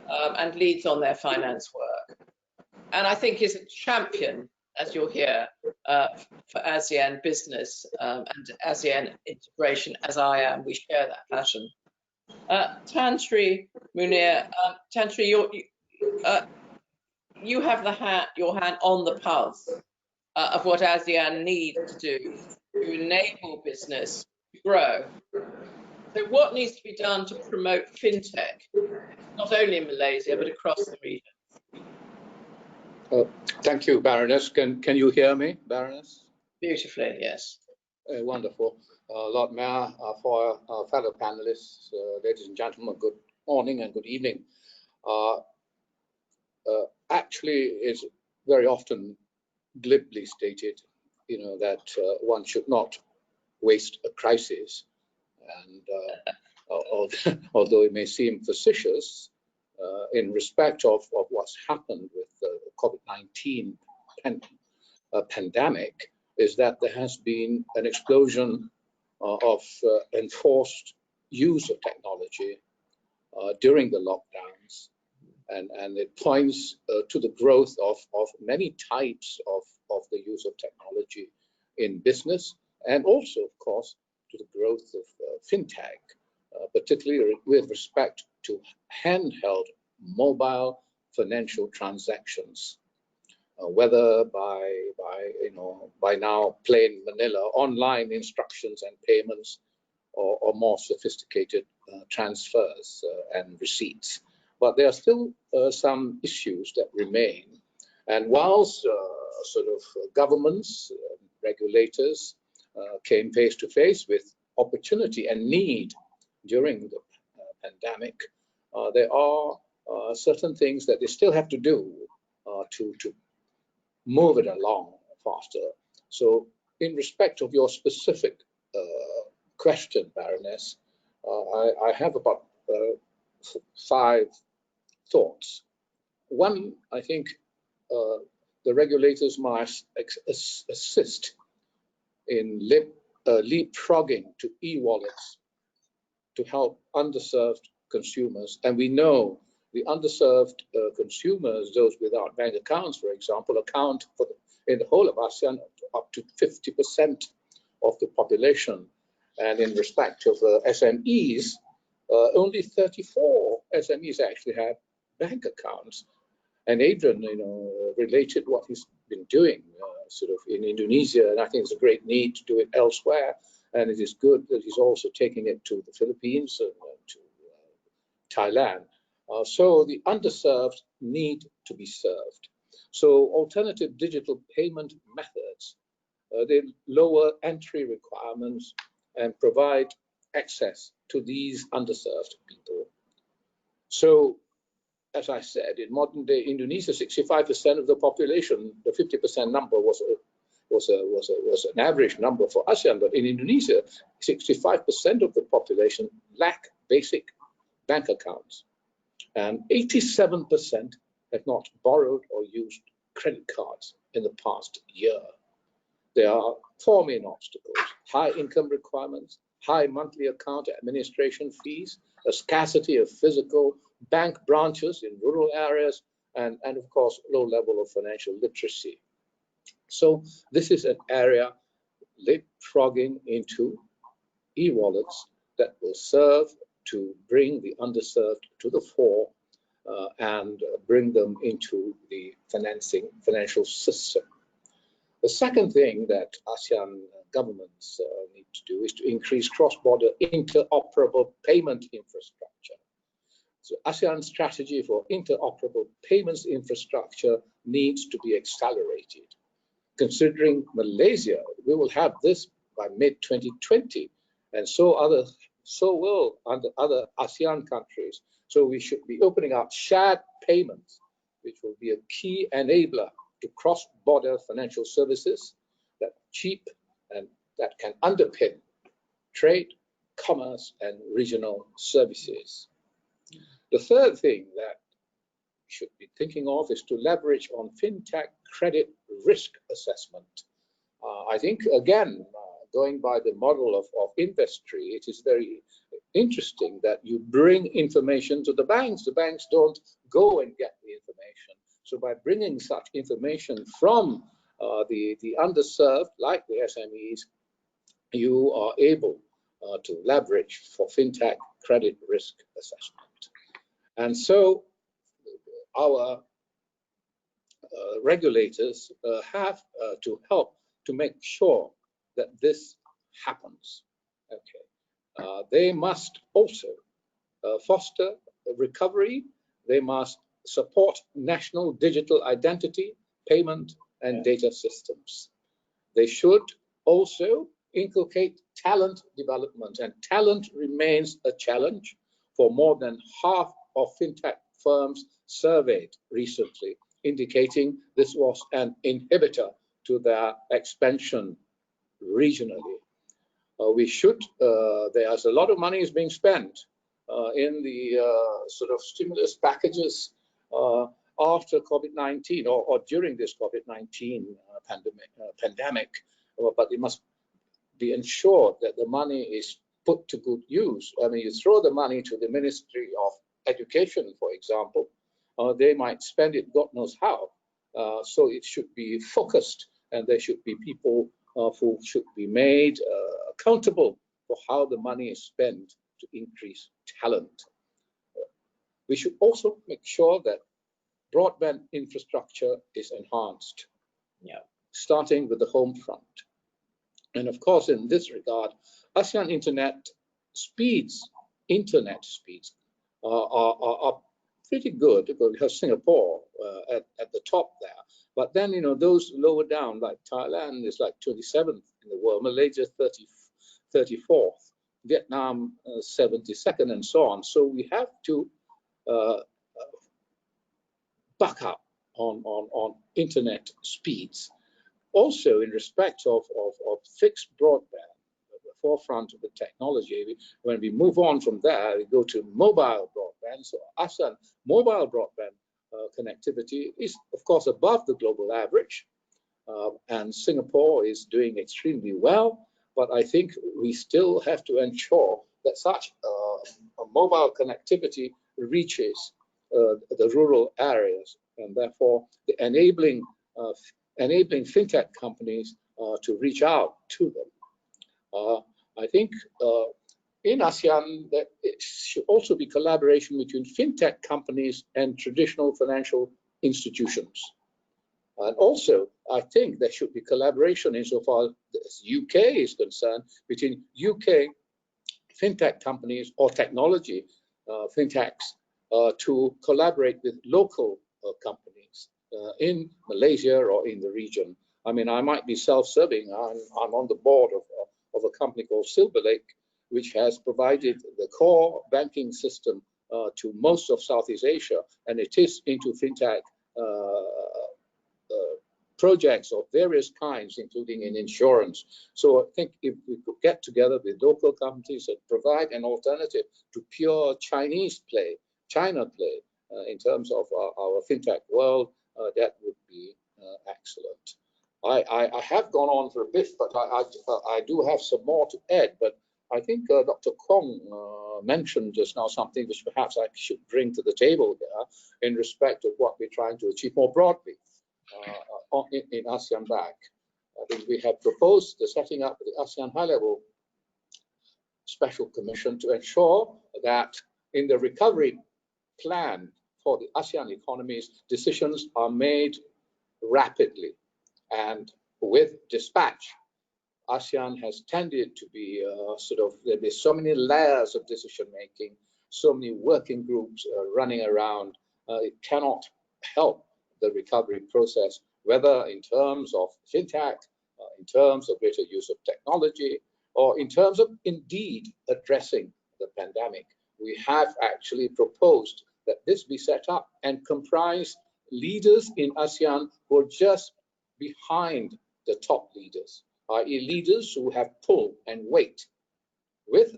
and leads on their finance work. And I think is a champion, as you'll hear, for ASEAN business and ASEAN integration, as I am. We share that passion. Tan Sri Munir, Tan Sri, you have your hand on the pulse of what ASEAN needs to do to enable business to grow. So what needs to be done to promote fintech, not only in Malaysia, but across the region? Thank you, Baroness. Can you hear me, Baroness? Beautifully, yes. Wonderful. Lord Mayor, for our fellow panelists, ladies and gentlemen, good morning and good evening. Actually, it's very often glibly stated, that one should not waste a crisis. And although it may seem facetious, in respect of what's happened with the COVID-19 pandemic, is that there has been an explosion of enforced use of technology during the lockdowns, and it points to the growth of many types of the use of technology in business, and also, of course, to the growth of fintech, particularly with respect to handheld mobile financial transactions, whether by now plain vanilla online instructions and payments, or more sophisticated transfers and receipts. But there are still some issues that remain. And whilst governments, regulators came face to face with opportunity and need during the pandemic, there are certain things that they still have to do to move it along faster. So in respect of your specific question, Baroness, I have about 5 thoughts. One, I think the regulators must assist in leapfrogging to e-wallets to help underserved consumers. And we know the underserved consumers, those without bank accounts, for example, account for in the whole of ASEAN up to 50% of the population. And in respect of SMEs, only 34 SMEs actually have bank accounts. And Adrian, related what he's been doing in Indonesia, and I think there's a great need to do it elsewhere. And it is good that he's also taking it to the Philippines and to Thailand. So the underserved need to be served. So alternative digital payment methods, they lower entry requirements and provide access to these underserved people. So, as I said, in modern day Indonesia, 65% of the population, the 50% number was an average number for ASEAN, but in Indonesia, 65% of the population lack basic bank accounts, and 87% have not borrowed or used credit cards in the past year. There are 4 main obstacles: high income requirements, high monthly account administration fees, a scarcity of physical bank branches in rural areas, and of course, low level of financial literacy. So this is an area leapfrogging into e-wallets that will serve to bring the underserved to the fore and bring them into the financial system. The second thing that ASEAN governments need to do is to increase cross-border interoperable payment infrastructure. So ASEAN's strategy for interoperable payments infrastructure needs to be accelerated. Considering Malaysia, we will have this by mid-2020, and so will other ASEAN countries. So we should be opening up shared payments, which will be a key enabler to cross-border financial services that are cheap and that can underpin trade, commerce, and regional services. The third thing that we should be thinking of is to leverage on fintech credit risk assessment. I think, again, going by the model of industry, it is very interesting that you bring information to the banks. The banks don't go and get the information. So by bringing such information from the underserved, like the SMEs, you are able to leverage for fintech credit risk assessment. And so our regulators have to help to make sure that this happens. Okay, they must also foster recovery. They must support national digital identity, payment, and data systems. They should also inculcate talent development, and talent remains a challenge for more than half of fintech firms surveyed recently, indicating this was an inhibitor to their expansion regionally. There's a lot of money is being spent in the stimulus packages after COVID-19 or during this COVID-19 pandemic, but it must be ensured that the money is put to good use. I mean, you throw the money to the Ministry of Education, for example, they might spend it God knows how. So it should be focused, and there should be people who should be made accountable for how the money is spent to increase talent. We should also make sure that broadband infrastructure is enhanced, starting with the home front. And of course, in this regard, ASEAN internet speeds are pretty good, because we have Singapore at the top there. But then, you know, those lower down, like Thailand is like 27th in the world, Malaysia 34th, Vietnam 72nd, and so on. So we have to buck up on internet speeds. Also, in respect of fixed broadband, the forefront of the technology, when we move on from there, we go to mobile broadband. So ASEAN mobile broadband connectivity is, of course, above the global average, and Singapore is doing extremely well. But I think we still have to ensure that such a mobile connectivity reaches the rural areas, and therefore the enabling fintech companies to reach out to them. I think in ASEAN that it should also be collaboration between fintech companies and traditional financial institutions. And also, I think there should be collaboration insofar as UK is concerned between UK fintech companies or technology fintechs to collaborate with local companies in Malaysia or in the region. I mean, I might be self-serving. I'm on the board of a company called Silver Lake, which has provided the core banking system to most of Southeast Asia, and it is into fintech projects of various kinds, including in insurance. So I think if we could get together with local companies that provide an alternative to pure Chinese play, China play, in terms of our fintech world, that would be excellent. I have gone on for a bit, but I do have some more to add. But I think Dr. Kong mentioned just now something which perhaps I should bring to the table here in respect of what we're trying to achieve more broadly in ASEAN Bank. I think we have proposed the setting up the ASEAN high-level special commission to ensure that in the recovery plan for the ASEAN economies, decisions are made rapidly and with dispatch. ASEAN has tended to be there's so many layers of decision making, so many working groups running around. It cannot help the recovery process, whether in terms of fintech, in terms of greater use of technology, or in terms of indeed addressing the pandemic. We have actually proposed that this be set up and comprise leaders in ASEAN who are just behind the top leaders, i.e. leaders who have pull and weight with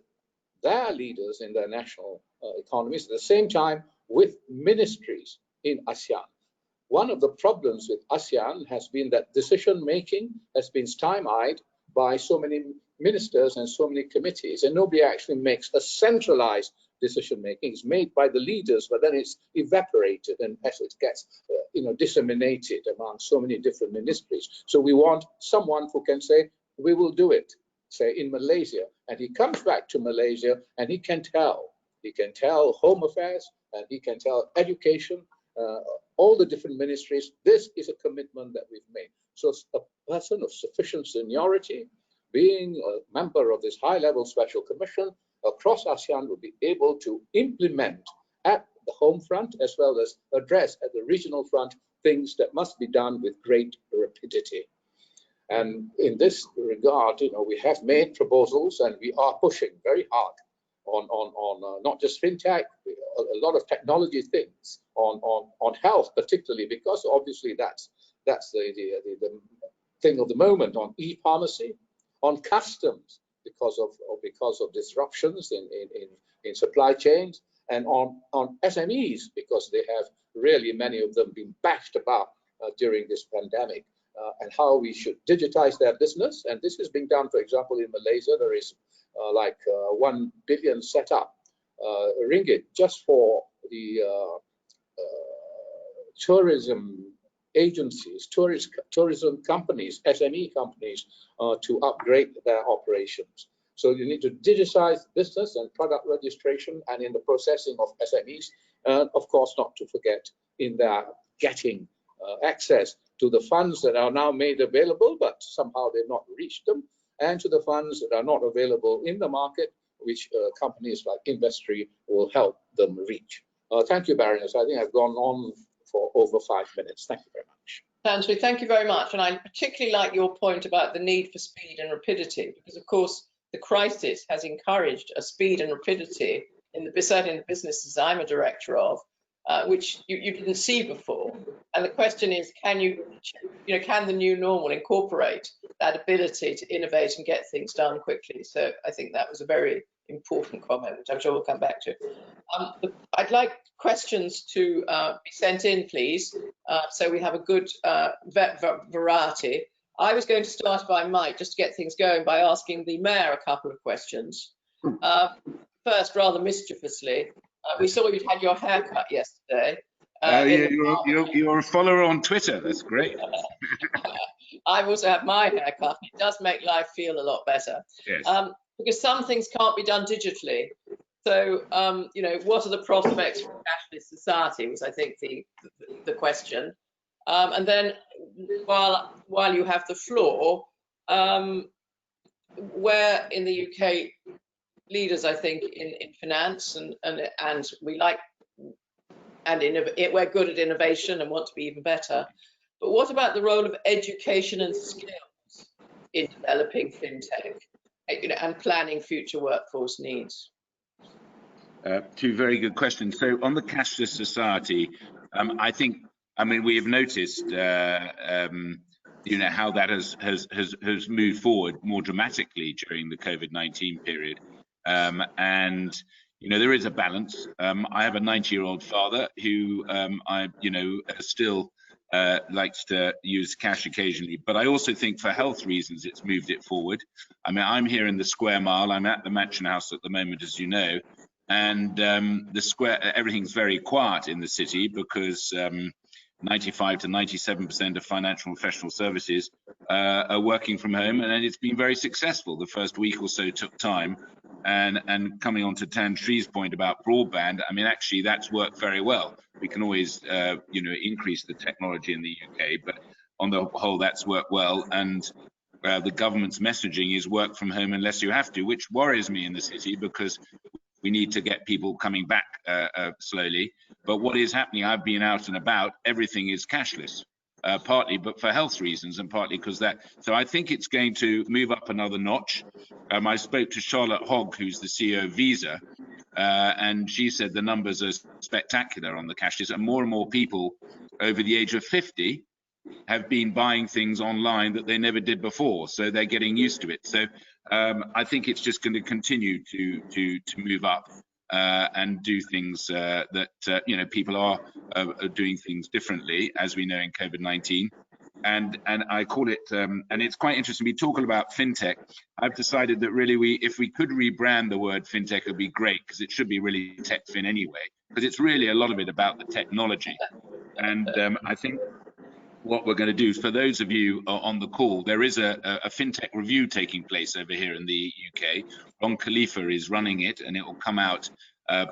their leaders in their national economies, at the same time with ministries in ASEAN. One of the problems with ASEAN has been that decision-making has been stymied by so many ministers and so many committees, and nobody actually makes a centralized decision-making. It's made by the leaders, but then it's evaporated and as it gets disseminated among so many different ministries. So we want someone who can say, we will do it, say in Malaysia, and he comes back to Malaysia and he can tell Home Affairs and he can tell Education, all the different ministries, this is a commitment that we've made. So a person of sufficient seniority, being a member of this high-level special commission across ASEAN, will be able to implement at the home front as well as address at the regional front things that must be done with great rapidity. And in this regard, we have made proposals and we are pushing very hard on not just fintech, a lot of technology things, on health particularly, because obviously that's the thing of the moment, on e-pharmacy, on customs because of disruptions in supply chains, and on SMEs because they have really many of them been bashed about during this pandemic, and how we should digitize their business. And this is being done, for example, in Malaysia. There is 1 billion set up ringgit just for the tourism agencies, tourism companies, SME companies to upgrade their operations. So you need to digitize business and product registration and in the processing of SMEs, and of course not to forget in their getting access to the funds that are now made available, but somehow they've not reached them, and to the funds that are not available in the market, which companies like Investry will help them reach. Thank you, Baroness. I think I've gone on for over 5 minutes. Thank you very much. Tansi, thank you very much. And I particularly like your point about the need for speed and rapidity, because of course the crisis has encouraged a speed and rapidity certainly in the businesses I'm a director of, which you didn't see before. And the question is, can the new normal incorporate that ability to innovate and get things done quickly? So I think that was a very important comment, which I'm sure we'll come back to. I'd like questions to be sent in, please, so we have a good variety. I was going to start by Mike, just to get things going, by asking the Mayor a couple of questions. First, rather mischievously, we saw you'd had your hair cut yesterday. Yeah, you're a follower on Twitter. That's great. I also have my hair cut. It does make life feel a lot better. Yes. Because some things can't be done digitally. So, what are the prospects for cashless society was, I think, the question. And then, while you have the floor, where in the UK, leaders, I think, in finance and we like we're good at innovation and want to be even better. But what about the role of education and skills in developing fintech, and planning future workforce needs? Two very good questions. So on the cashless society, I mean, we have noticed, how that has moved forward more dramatically during the COVID-19 period. And there is a balance. I have a 90-year-old father who still likes to use cash occasionally, but I also think for health reasons it's moved it forward. I mean, I'm here in the Square Mile. I'm at the Mansion House at the moment, as you know, and the Square, everything's very quiet in the city because 95 to 97% of financial and professional services are working from home, and it's been very successful. The first week or so took time, and coming on to Tan Sri's point about broadband, I mean, actually that's worked very well. We can always increase the technology in the UK, but on the whole that's worked well. And the government's messaging is work from home unless you have to, which worries me in the city because we need to get people coming back slowly. But what is happening, I've been out and about, everything is cashless, partly but for health reasons and partly because so I think it's going to move up another notch. I spoke to Charlotte Hogg, who's the CEO of Visa, and she said the numbers are spectacular on the cashless, and more people over the age of 50 have been buying things online that they never did before, so they're getting used to it. So I think it's just going to continue to move up and do things that people are doing things differently, as we know in COVID-19. And I call it, and it's quite interesting. We talk about fintech. I've decided that really, if we could rebrand the word fintech, it would be great, because it should be really techfin anyway, because it's really a lot of it about the technology. And I think what we're going to do, for those of you on the call, there is a fintech review taking place over here in the UK. Ron Khalifa is running it, and it will come out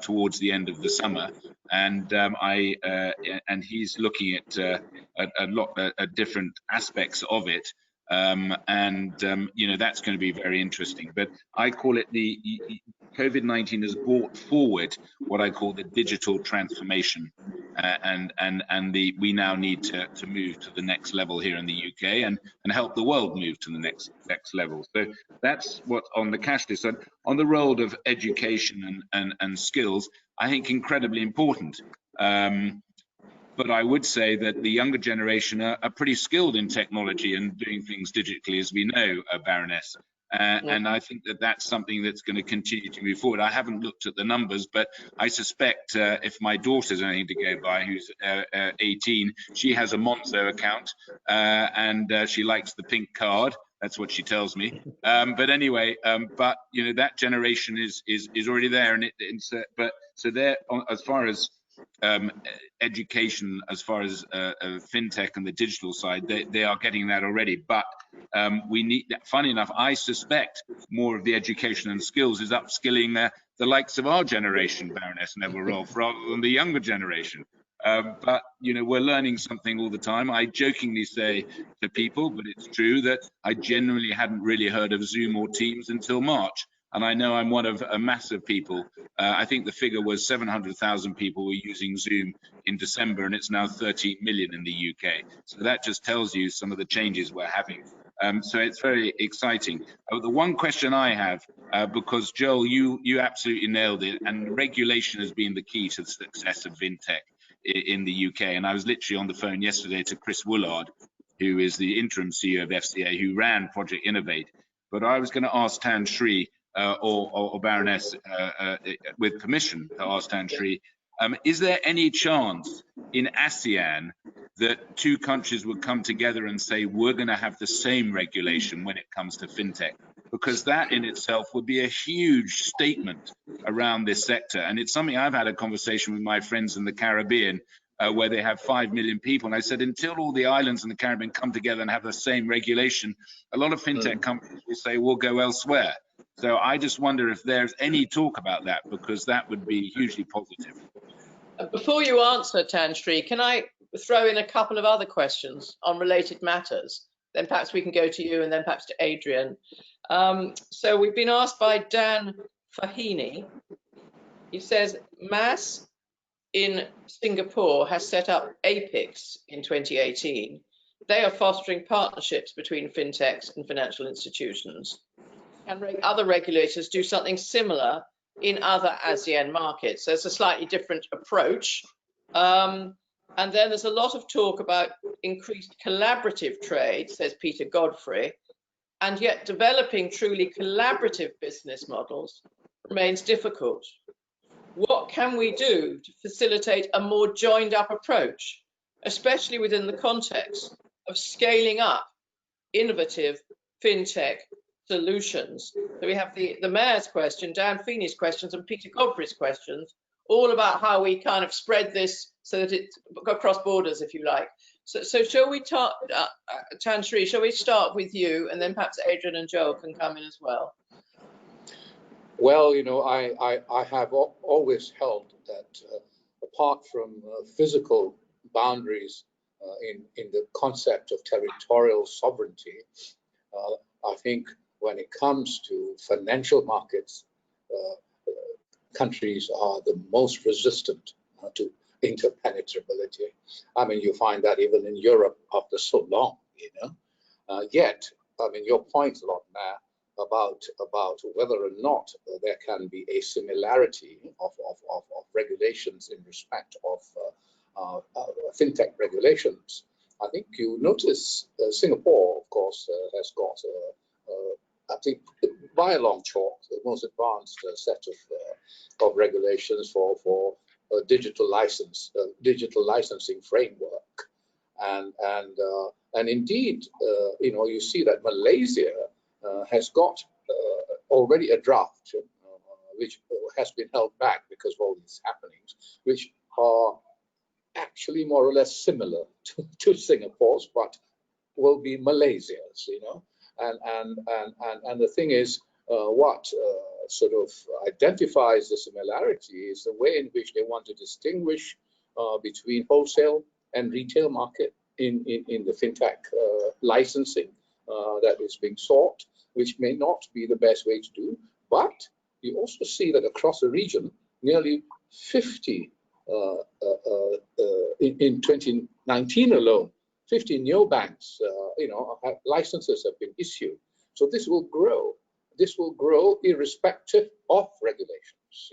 towards the end of the summer. And and he's looking at a lot of different aspects of it. That's going to be very interesting. But I call it the COVID-19 has brought forward what I call the digital transformation, we now need to move to the next level here in the UK and help the world move to the next level. So that's what on the cashless side. On the role of education and skills, I think incredibly important. But I would say that the younger generation are pretty skilled in technology and doing things digitally, as we know, Baroness. And I think that's something that's going to continue to move forward. I haven't looked at the numbers, but I suspect if my daughter's anything to go by, who's 18, she has a Monzo account and she likes the pink card. That's what she tells me. But anyway, that generation is already there, but so there, as far as education, as far as fintech and the digital side, they are getting that already. But we need, funny enough, I suspect more of the education and skills is upskilling the likes of our generation, Baroness Neville-Rolfe, rather than the younger generation. But we're learning something all the time. I jokingly say to people, but it's true, that I genuinely hadn't really heard of Zoom or Teams until March. And I know I'm one of a mass of people. I think the figure was 700,000 people were using Zoom in December, and it's now 13 million in the UK. So that just tells you some of the changes we're having. So it's very exciting. The one question I have, because Joel, you absolutely nailed it, and regulation has been the key to the success of fintech in the UK. And I was literally on the phone yesterday to Chris Woolard, who is the interim CEO of FCA, who ran Project Innovate. But I was going to ask Tan Sri, or Baroness, with permission to ask Tan Sri, is there any chance in ASEAN that two countries would come together and say, we're going to have the same regulation when it comes to fintech? Because that in itself would be a huge statement around this sector. And it's something I've had a conversation with my friends in the Caribbean, where they have 5 million people. And I said, until all the islands in the Caribbean come together and have the same regulation, a lot of fintech companies will say, we'll go elsewhere. So I just wonder if there's any talk about that, because that would be hugely positive. Before you answer, Tan Sri, can I throw in a couple of other questions on related matters? Then perhaps we can go to you and then perhaps to Adrian. So we've been asked by Dan Fahini. He says, MAS in Singapore has set up APICs in 2018. They are fostering partnerships between fintechs and financial institutions. Can other regulators do something similar in other ASEAN markets? So it's a slightly different approach. And then there's a lot of talk about increased collaborative trade, says Peter Godfrey, and yet developing truly collaborative business models remains difficult. What can we do to facilitate a more joined up approach, especially within the context of scaling up innovative fintech solutions? So we have the mayor's question, Dan Feeney's questions, and Peter Godfrey's questions, all about how we kind of spread this so that it's across borders, if you like. So shall we talk, Tan Sri, shall we start with you, and then perhaps Adrian and Joel can come in as well? Well, I have always held that apart from physical boundaries in the concept of territorial sovereignty, I think when it comes to financial markets, countries are the most resistant to interpenetrability. I mean, you find that even in Europe after so long, Yet, I mean, your point, Lord Mayor, about whether or not there can be a similarity of regulations in respect of fintech regulations. I think you notice Singapore, of course, has got, I think, by a long chalk, the most advanced set of regulations for digital licensing framework, and indeed, you see that Malaysia has got already a draft, which has been held back because of all these happenings, which are actually more or less similar to Singapore's, but will be Malaysia's, and the thing is, what sort of identifies the similarity is the way in which they want to distinguish between wholesale and retail market in the fintech licensing that is being sought, which may not be the best way to do. But you also see that across the region, nearly 50 in 2019 alone, 50 neobanks, licenses have been issued. So this will grow. This will grow irrespective of regulations.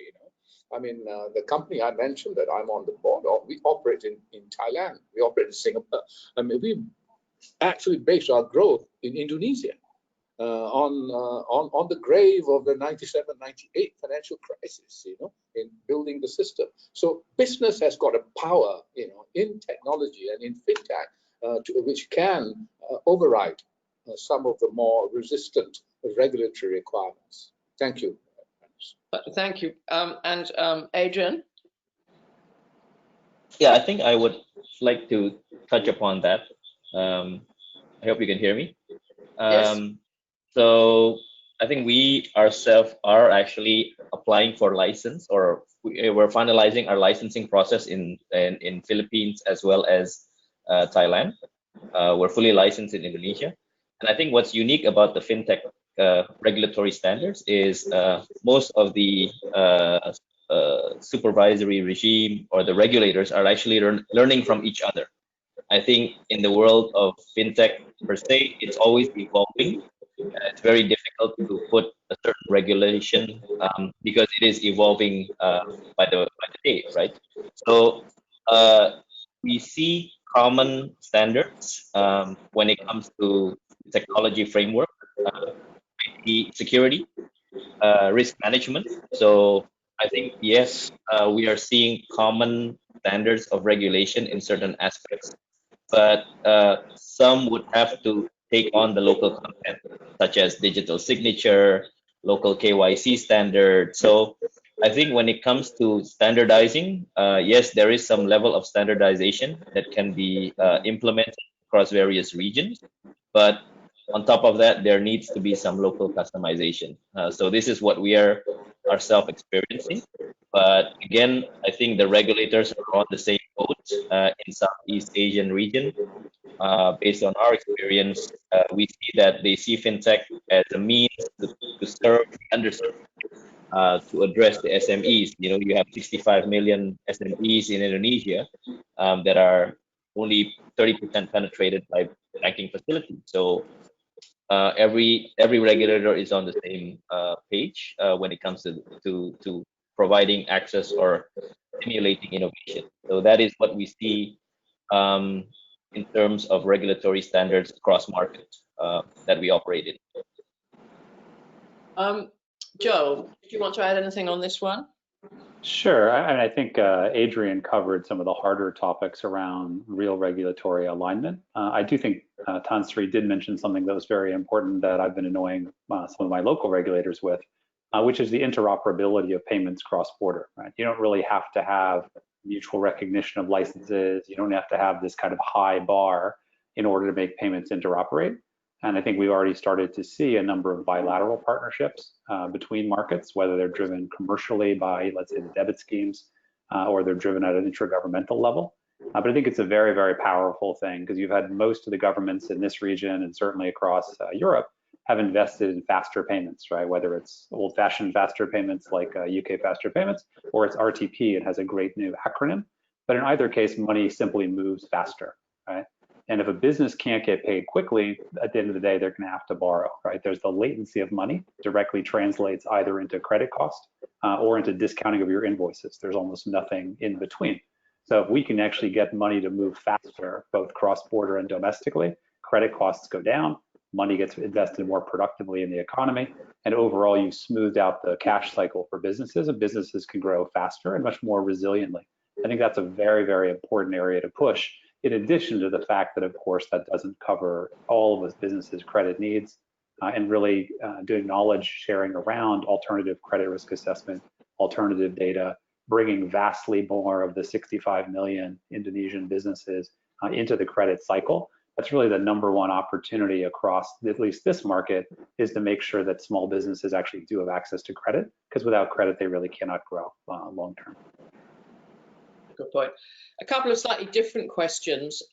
I mean, the company I mentioned that I'm on the board of, we operate in Thailand, we operate in Singapore. I mean, we actually based our growth in Indonesia on the grave of the 97-98 financial crisis, in building the system. So business has got a power, in technology and in fintech, which can override some of the more resistant regulatory requirements. Thank you. Thank you. And Adrian? Yeah, I think I would like to touch upon that. I hope you can hear me. Yes. So I think we ourselves are actually applying for license, or we're finalizing our licensing process in Philippines as well as Thailand. We're fully licensed in Indonesia. And I think what's unique about the fintech regulatory standards is most of the supervisory regime or the regulators are actually learning from each other. I think in the world of fintech per se, it's always evolving. It's very difficult to put a certain regulation because it is evolving by the day, right? So we see common standards when it comes to technology framework, IT security, risk management. So I think, yes, we are seeing common standards of regulation in certain aspects, but some would have to take on the local content, such as digital signature, local KYC standard. So I think when it comes to standardizing, yes, there is some level of standardization that can be implemented across various regions, but on top of that, there needs to be some local customization. So this is what we are ourselves experiencing. But again, I think the regulators are on the same boat in Southeast Asian region. Based on our experience, we see that they see fintech as a means to serve the underserved, to address the SMEs. You know, you have 65 million SMEs in Indonesia that are only 30% penetrated by banking facilities. So every regulator is on the same page when it comes to providing access or stimulating innovation. So that is what we see in terms of regulatory standards across markets that we operate in. Joe, do you want to add anything on this one? Sure. I think Adrian covered some of the harder topics around real regulatory alignment. I do think Tan Sri did mention something that was very important that I've been annoying some of my local regulators with, which is the interoperability of payments cross-border. Right? You don't really have to have mutual recognition of licenses. You don't have to have this kind of high bar in order to make payments interoperate. And I think we've already started to see a number of bilateral partnerships between markets, whether they're driven commercially by, let's say, the debit schemes, or they're driven at an intragovernmental level. But I think it's a very, very powerful thing because you've had most of the governments in this region and certainly across Europe have invested in faster payments, right? Whether it's old-fashioned faster payments like UK faster payments, or it's RTP, it has a great new acronym. But in either case, money simply moves faster, right? And if a business can't get paid quickly, at the end of the day, they're going to have to borrow, right? There's the latency of money directly translates either into credit cost or into discounting of your invoices. There's almost nothing in between. So if we can actually get money to move faster, both cross-border and domestically, credit costs go down, money gets invested more productively in the economy, and overall you smoothed out the cash cycle for businesses, and businesses can grow faster and much more resiliently. I think that's a very, very important area to push, in addition to the fact that, of course, that doesn't cover all of a business's credit needs, and really doing knowledge sharing around alternative credit risk assessment, alternative data, bringing vastly more of the 65 million Indonesian businesses into the credit cycle. That's really the number one opportunity across at least this market, is to make sure that small businesses actually do have access to credit, because without credit, they really cannot grow long term. Good point. A couple of slightly different questions.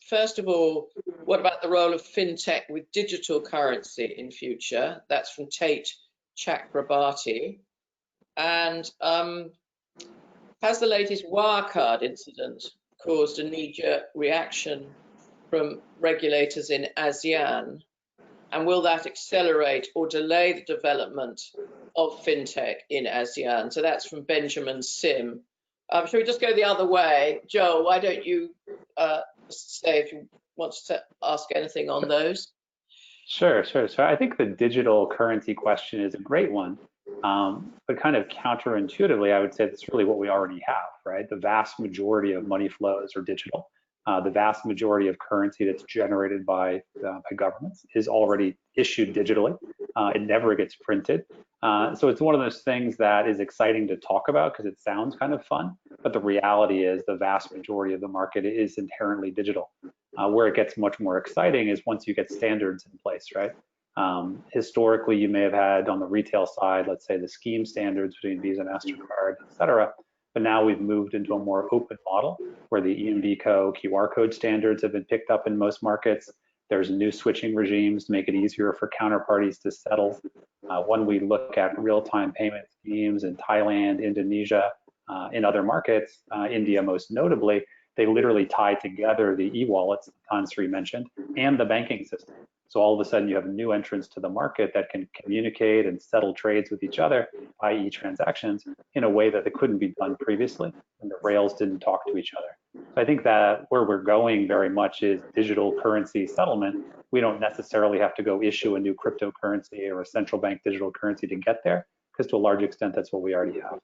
First of all, what about the role of fintech with digital currency in future? That's from Tate Chakrabarti. And has the latest Wirecard incident caused a knee-jerk reaction from regulators in ASEAN? And will that accelerate or delay the development of fintech in ASEAN? So that's from Benjamin Sim. Shall we just go the other way? Joel, why don't you say if you want to ask anything on those? Sure. So I think the digital currency question is a great one, but kind of counterintuitively, I would say that's really what we already have, right? The vast majority of money flows are digital. The vast majority of currency that's generated by governments is already issued digitally. It never gets printed. So it's one of those things that is exciting to talk about because it sounds kind of fun, but the reality is the vast majority of the market is inherently digital. Where it gets much more exciting is once you get standards in place, right? Historically, you may have had on the retail side, let's say the scheme standards between Visa, MasterCard, et cetera. But now we've moved into a more open model where the EMVCo QR code standards have been picked up in most markets. There's new switching regimes to make it easier for counterparties to settle. When we look at real-time payment schemes in Thailand, Indonesia, in other markets, India most notably, they literally tie together the e-wallets that Tansri mentioned and the banking system. So all of a sudden you have new entrants to the market that can communicate and settle trades with each other, i.e. transactions, in a way that it couldn't be done previously when the rails didn't talk to each other. So I think that where we're going very much is digital currency settlement. We don't necessarily have to go issue a new cryptocurrency or a central bank digital currency to get there, because to a large extent, that's what we already have.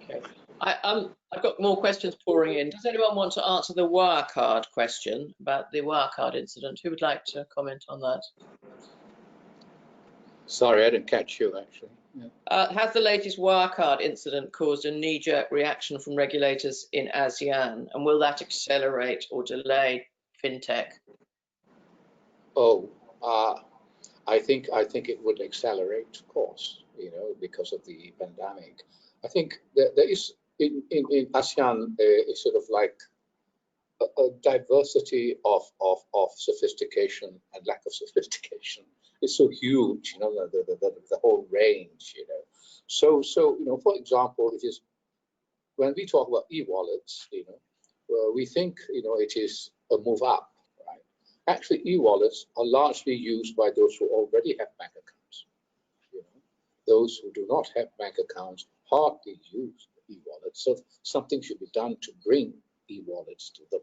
Okay. I've got more questions pouring in. Does anyone want to answer the Wirecard question about the Wirecard incident? Who would like to comment on that? Sorry, I didn't catch you, actually. Yeah. Has the latest Wirecard incident caused a knee-jerk reaction from regulators in ASEAN, and will that accelerate or delay fintech? Oh, I think it would accelerate, of course, because of the pandemic. I think that there is in ASEAN a sort of like a diversity of sophistication and lack of sophistication. It's so huge, the whole range, So for example, it is when we talk about e-wallets, we think it is a move up, right? Actually, e-wallets are largely used by those who already have bank accounts. Those who do not have bank accounts hardly use e-wallets. So something should be done to bring e-wallets to them.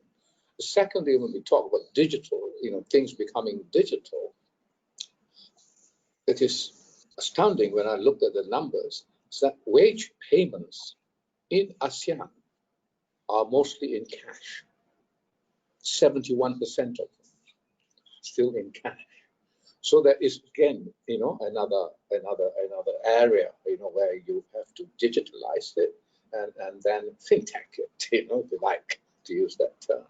Secondly, when we talk about digital, things becoming digital, it is astounding when I looked at the numbers, is that wage payments in ASEAN are mostly in cash. 71% of them still in cash. So that is again, another area, where you have to digitalize it and then fintech it, if you like to use that term.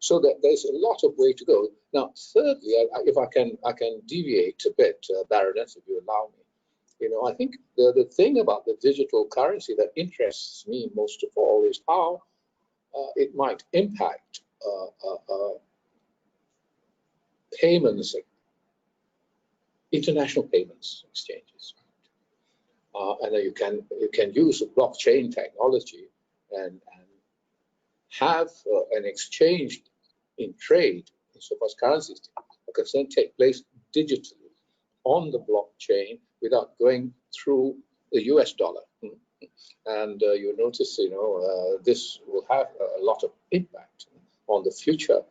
So that there's a lot of way to go. Now, thirdly, if I can deviate a bit, Baroness, if you allow me, I think the thing about the digital currency that interests me most of all is how it might impact payments, international payments exchanges. And you can use blockchain technology and have an exchange in trade, insofar as currencies are concerned, take place digitally on the blockchain without going through the US dollar. And you notice, this will have a lot of impact on the future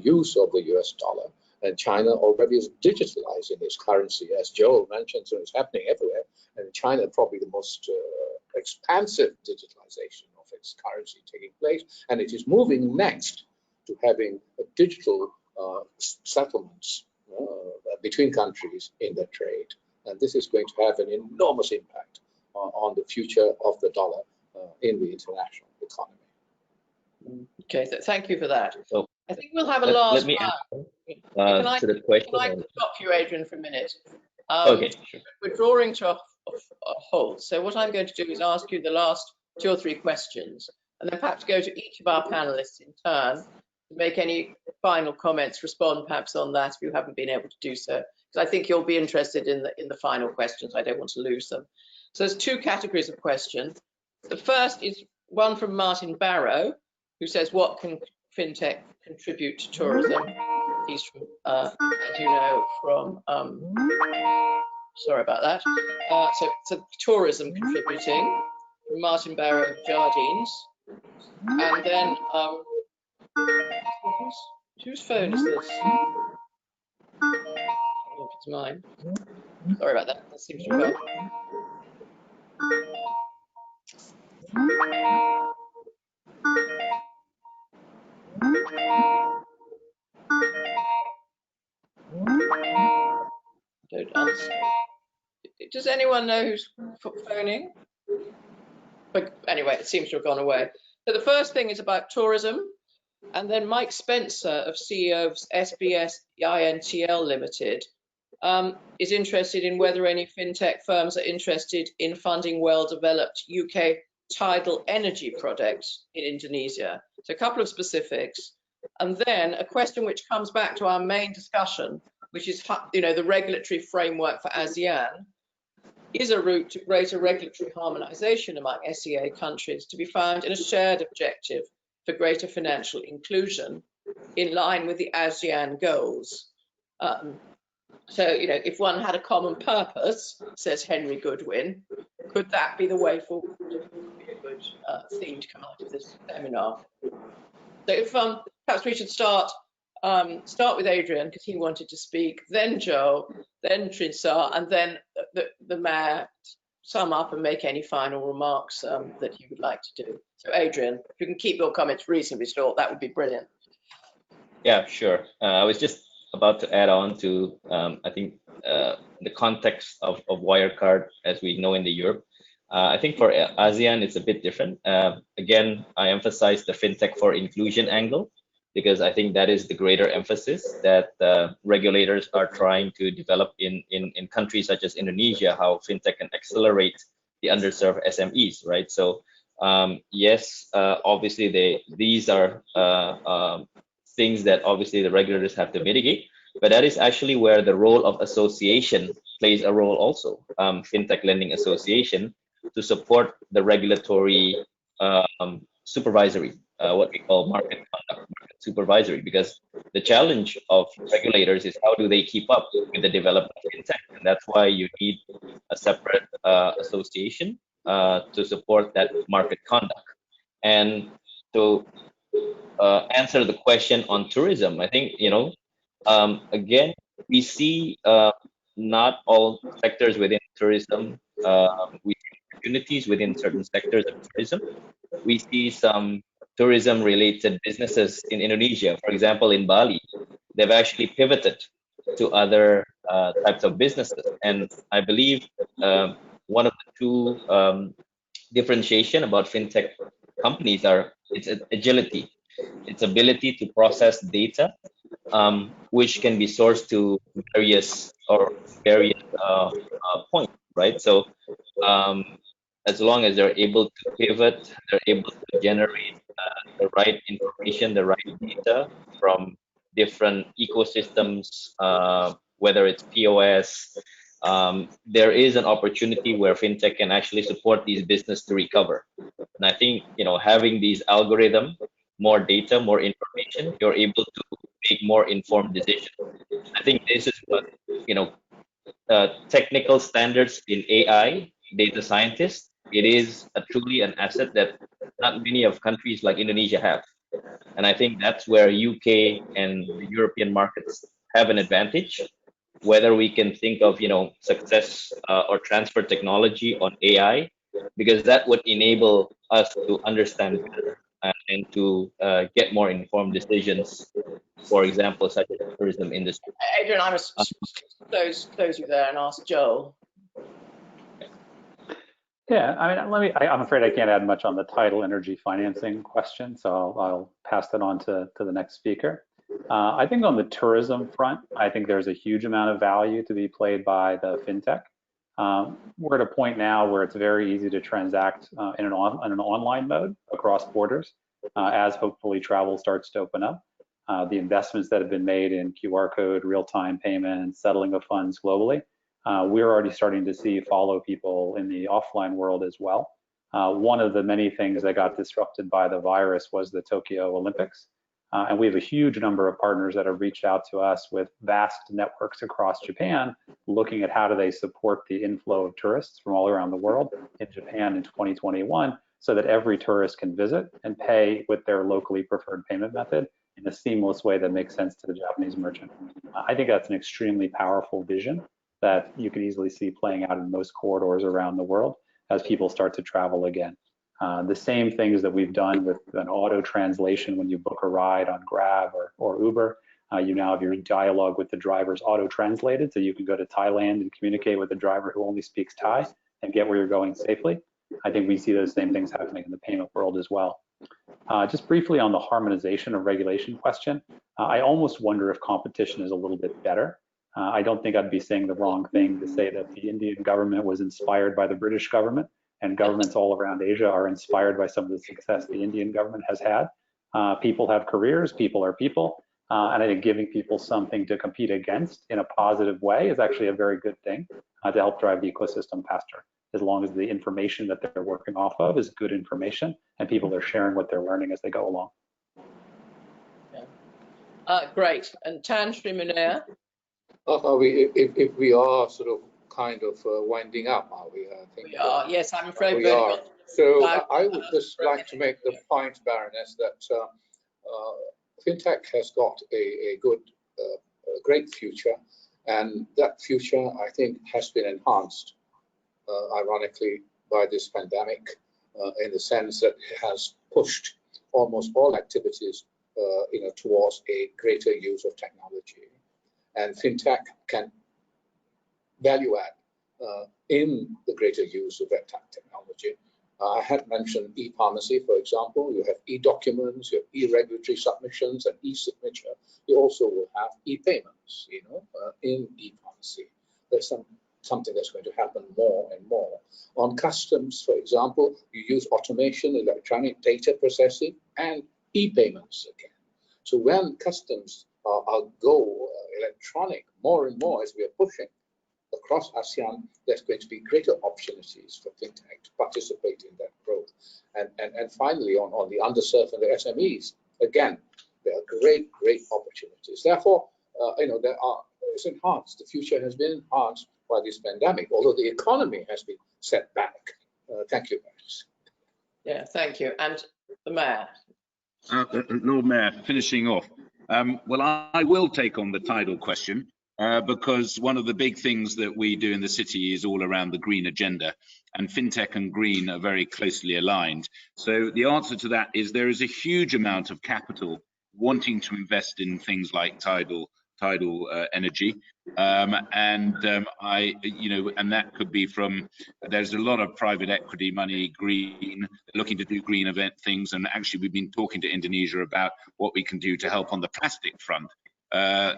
use of the US dollar. And China already is digitalizing its currency, as Joe mentioned, so it's happening everywhere. And China probably the most expansive digitalization of its currency taking place. And it is moving next to having a digital settlements between countries in the trade. And this is going to have an enormous impact on the future of the dollar in the international economy. Okay, so thank you for that. So I think we'll have a last round to the question. Can I stop you, Adrian, for a minute? Okay, sure. We're drawing to a halt. So what I'm going to do is ask you the last 2 or 3 questions, and then perhaps go to each of our panelists in turn to make any final comments, respond perhaps on that if you haven't been able to do so. Because I think you'll be interested in the final questions. I don't want to lose them. So there's 2 categories of questions. The first is one from Martin Barrow, who says, what can fintech contribute to tourism? He's from, as you know, from, sorry about that. So tourism contributing, from Martin Barrow Jardines. And then, whose phone is this? I don't know if it's mine. Sorry about that. That seems to have gone. Don't answer. Does anyone know who's phoning? But anyway, it seems to have gone away. So the first thing is about tourism, and then Mike Spencer, CEO of SBS INTL Limited, is interested in whether any fintech firms are interested in funding well-developed UK tidal energy projects in Indonesia. So a couple of specifics, and then a question which comes back to our main discussion, which is, the regulatory framework for ASEAN. Is a route to greater regulatory harmonization among SEA countries to be found in a shared objective for greater financial inclusion in line with the ASEAN goals? So, if one had a common purpose, says Henry Goodwin, could that be the way forward? Would be a good theme to come out of this seminar. So if perhaps we should start with Adrian, because he wanted to speak, then Joe, then Trinsar, and then the mayor sum up and make any final remarks that you would like to do. So Adrian, if you can keep your comments reasonably short, that would be brilliant. Yeah, sure. I was just about to add on to, I think, the context of Wirecard as we know in the Europe. I think for ASEAN, it's a bit different. Again, I emphasize the FinTech for inclusion angle, because I think that is the greater emphasis that regulators are trying to develop in countries such as Indonesia, how FinTech can accelerate the underserved SMEs, right? So yes, obviously these are things that obviously the regulators have to mitigate, but that is actually where the role of association plays a role also, FinTech Lending Association, to support the regulatory supervisory, what we call market conduct, market supervisory, because the challenge of regulators is how do they keep up with the development of FinTech, and that's why you need a separate association to support that market conduct. And to answer the question on tourism, I think, again, we see not all sectors within tourism, we see opportunities within certain sectors of tourism. We see some tourism-related businesses in Indonesia, for example, in Bali, they've actually pivoted to other types of businesses. And I believe one of the two differentiation about FinTech companies it's agility, its ability to process data, which can be sourced to various points, right? So as long as they're able to pivot, they're able to generate the right information, the right data from different ecosystems, whether it's POS, there is an opportunity where FinTech can actually support these businesses to recover. And I think, having these algorithms, more data, more information, you're able to make more informed decisions. I think this is what, technical standards in AI, data scientists, it is truly an asset that not many of countries like Indonesia have. And I think that's where UK and the European markets have an advantage, whether we can think of, success or transfer technology on AI, because that would enable us to understand better and to get more informed decisions, for example, such as the tourism industry. Adrian, I must close you there and ask Joel. Yeah, I'm afraid I can't add much on the tidal energy financing question, so I'll pass that on to the next speaker. I think on the tourism front, I think there's a huge amount of value to be played by the FinTech. We're at a point now where it's very easy to transact in an online mode across borders, as hopefully travel starts to open up. The investments that have been made in QR code, real-time payment, settling of funds globally, we're already starting to see follow people in the offline world as well. One of the many things that got disrupted by the virus was the Tokyo Olympics. And we have a huge number of partners that have reached out to us with vast networks across Japan, looking at how do they support the inflow of tourists from all around the world in Japan in 2021, so that every tourist can visit and pay with their locally preferred payment method in a seamless way that makes sense to the Japanese merchant. I think that's an extremely powerful vision that you can easily see playing out in most corridors around the world as people start to travel again. The same things that we've done with an auto translation when you book a ride on Grab or Uber, you now have your dialogue with the drivers auto translated, so you can go to Thailand and communicate with a driver who only speaks Thai and get where you're going safely. I think we see those same things happening in the payment world as well. Just briefly on the harmonization of regulation question, I almost wonder if competition is a little bit better I don't think I'd be saying the wrong thing to say that the Indian government was inspired by the British government, and governments all around Asia are inspired by some of the success the Indian government has had. People have careers, people are people, and I think giving people something to compete against in a positive way is actually a very good thing to help drive the ecosystem faster, as long as the information that they're working off of is good information and people are sharing what they're learning as they go along. Yeah. Great. And Tanshri, Munir? If we are sort of kind of winding up, are we? I think we are. Yes, I'm afraid we are. So I would just like to make the point, Baroness, that fintech has got a good, great future, and that future, I think, has been enhanced, ironically, by this pandemic, in the sense that it has pushed almost all activities, towards a greater use of technology, and fintech can value add in the greater use of that technology. I had mentioned e-pharmacy, for example. You have e-documents, you have e-regulatory submissions, and e-signature. You also will have e-payments, in e-pharmacy. That's something that's going to happen more and more. On customs, for example, you use automation, electronic data processing, and e-payments again. So when customs go electronic more and more as we are pushing across ASEAN, there's going to be greater opportunities for fintech to participate in that growth. And finally, on the underserved and the SMEs, again, there are great opportunities. Therefore, it's enhanced. The future has been enhanced by this pandemic, although the economy has been set back. Thank you, guys. Yeah, thank you. And the Mayor. Lord Mayor, finishing off. Well, I will take on the tidal question because one of the big things that we do in the city is all around the green agenda, and fintech and green are very closely aligned. So the answer to that is there is a huge amount of capital wanting to invest in things like tidal energy, and that could be from, there's a lot of private equity money, green, looking to do green event things, and actually we've been talking to Indonesia about what we can do to help on the plastic front.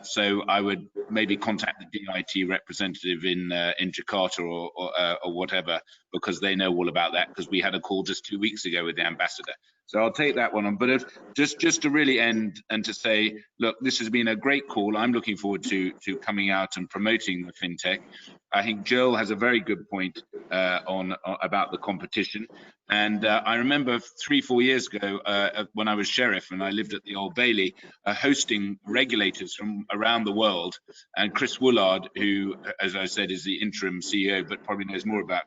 So I would maybe contact the DIT representative in Jakarta or whatever, because they know all about that, because we had a call just 2 weeks ago with the ambassador. So I'll take that one on. But just to really end and to say, look, this has been a great call. I'm looking forward to coming out and promoting the fintech. I think Joel has a very good point about the competition. And I remember 3-4 years ago when I was sheriff and I lived at the Old Bailey, hosting regulators from around the world. And Chris Woolard, who, as I said, is the interim CEO, but probably knows more about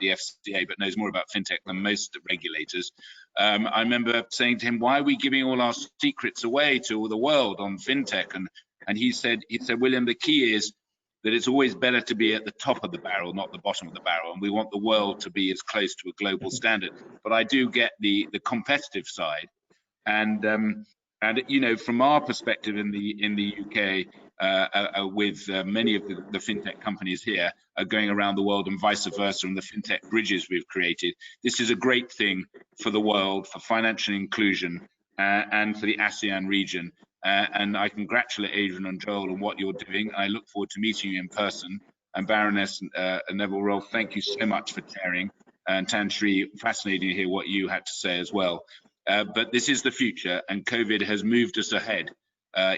the FCA, but knows more about fintech than most regulators. I remember saying to him, why are we giving all our secrets away to the world on fintech? And he said, William, the key is that it's always better to be at the top of the barrel, not the bottom of the barrel. And we want the world to be as close to a global standard. But I do get the competitive side. And from our perspective in the UK, with many of the fintech companies here going around the world and vice versa, and the fintech bridges we've created, this is a great thing for the world, for financial inclusion, and for the ASEAN region. And I congratulate Adrian and Joel on what you're doing. I look forward to meeting you in person. And Baroness Neville Rolfe, thank you so much for chairing. And Tanshri, fascinating to hear what you had to say as well. But this is the future, and COVID has moved us ahead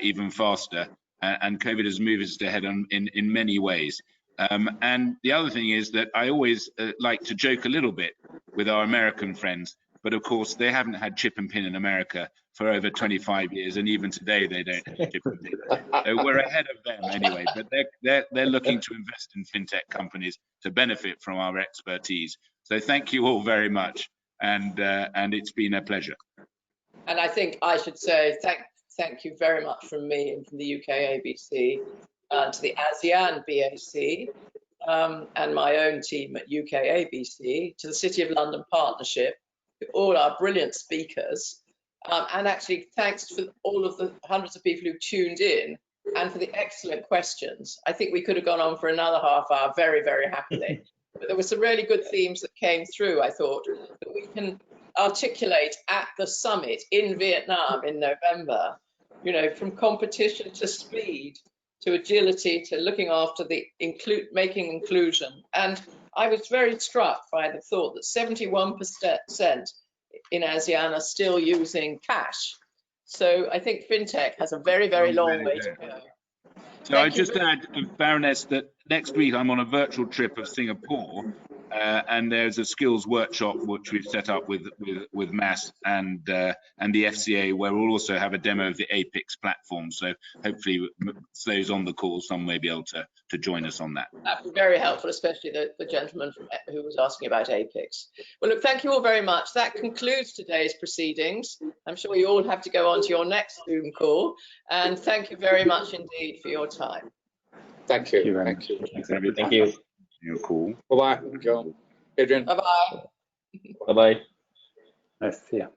even faster. And COVID has moved us ahead in many ways. And the other thing is that I always like to joke a little bit with our American friends, but of course they haven't had chip and pin in America for over 25 years, and even today they don't have chip and pin. We're ahead of them anyway, but they're looking to invest in fintech companies to benefit from our expertise. So thank you all very much, and it's been a pleasure. And I think I should say thank you very much from me and from the UK-ABC to the ASEAN BAC and my own team at UK-ABC, to the City of London Partnership, to all our brilliant speakers, and actually thanks for all of the hundreds of people who tuned in and for the excellent questions. I think we could have gone on for another half hour very, very happily. But there were some really good themes that came through, I thought, that we can articulate at the summit in Vietnam in November, from competition to speed, to agility, to looking after the making inclusion. And I was very struck by the thought that 71% in ASEAN are still using cash. So I think fintech has a very, very long way to go. So I just add, Baroness, that next week I'm on a virtual trip of Singapore, and there's a skills workshop which we've set up with MAS and the FCA, where we'll also have a demo of the APIX platform. So hopefully, those on the call, some may be able to join us on that. That would be very helpful, especially the gentleman who was asking about APIX. Well, look, thank you all very much. That concludes today's proceedings. I'm sure you all have to go on to your next Zoom call, and thank you very much indeed for your time. Thank you. Thank you very Thank much. you. Thanks, everybody. Thank you. You're cool. Bye-bye, John. Adrian. Bye-bye. Bye-bye. Nice to see you.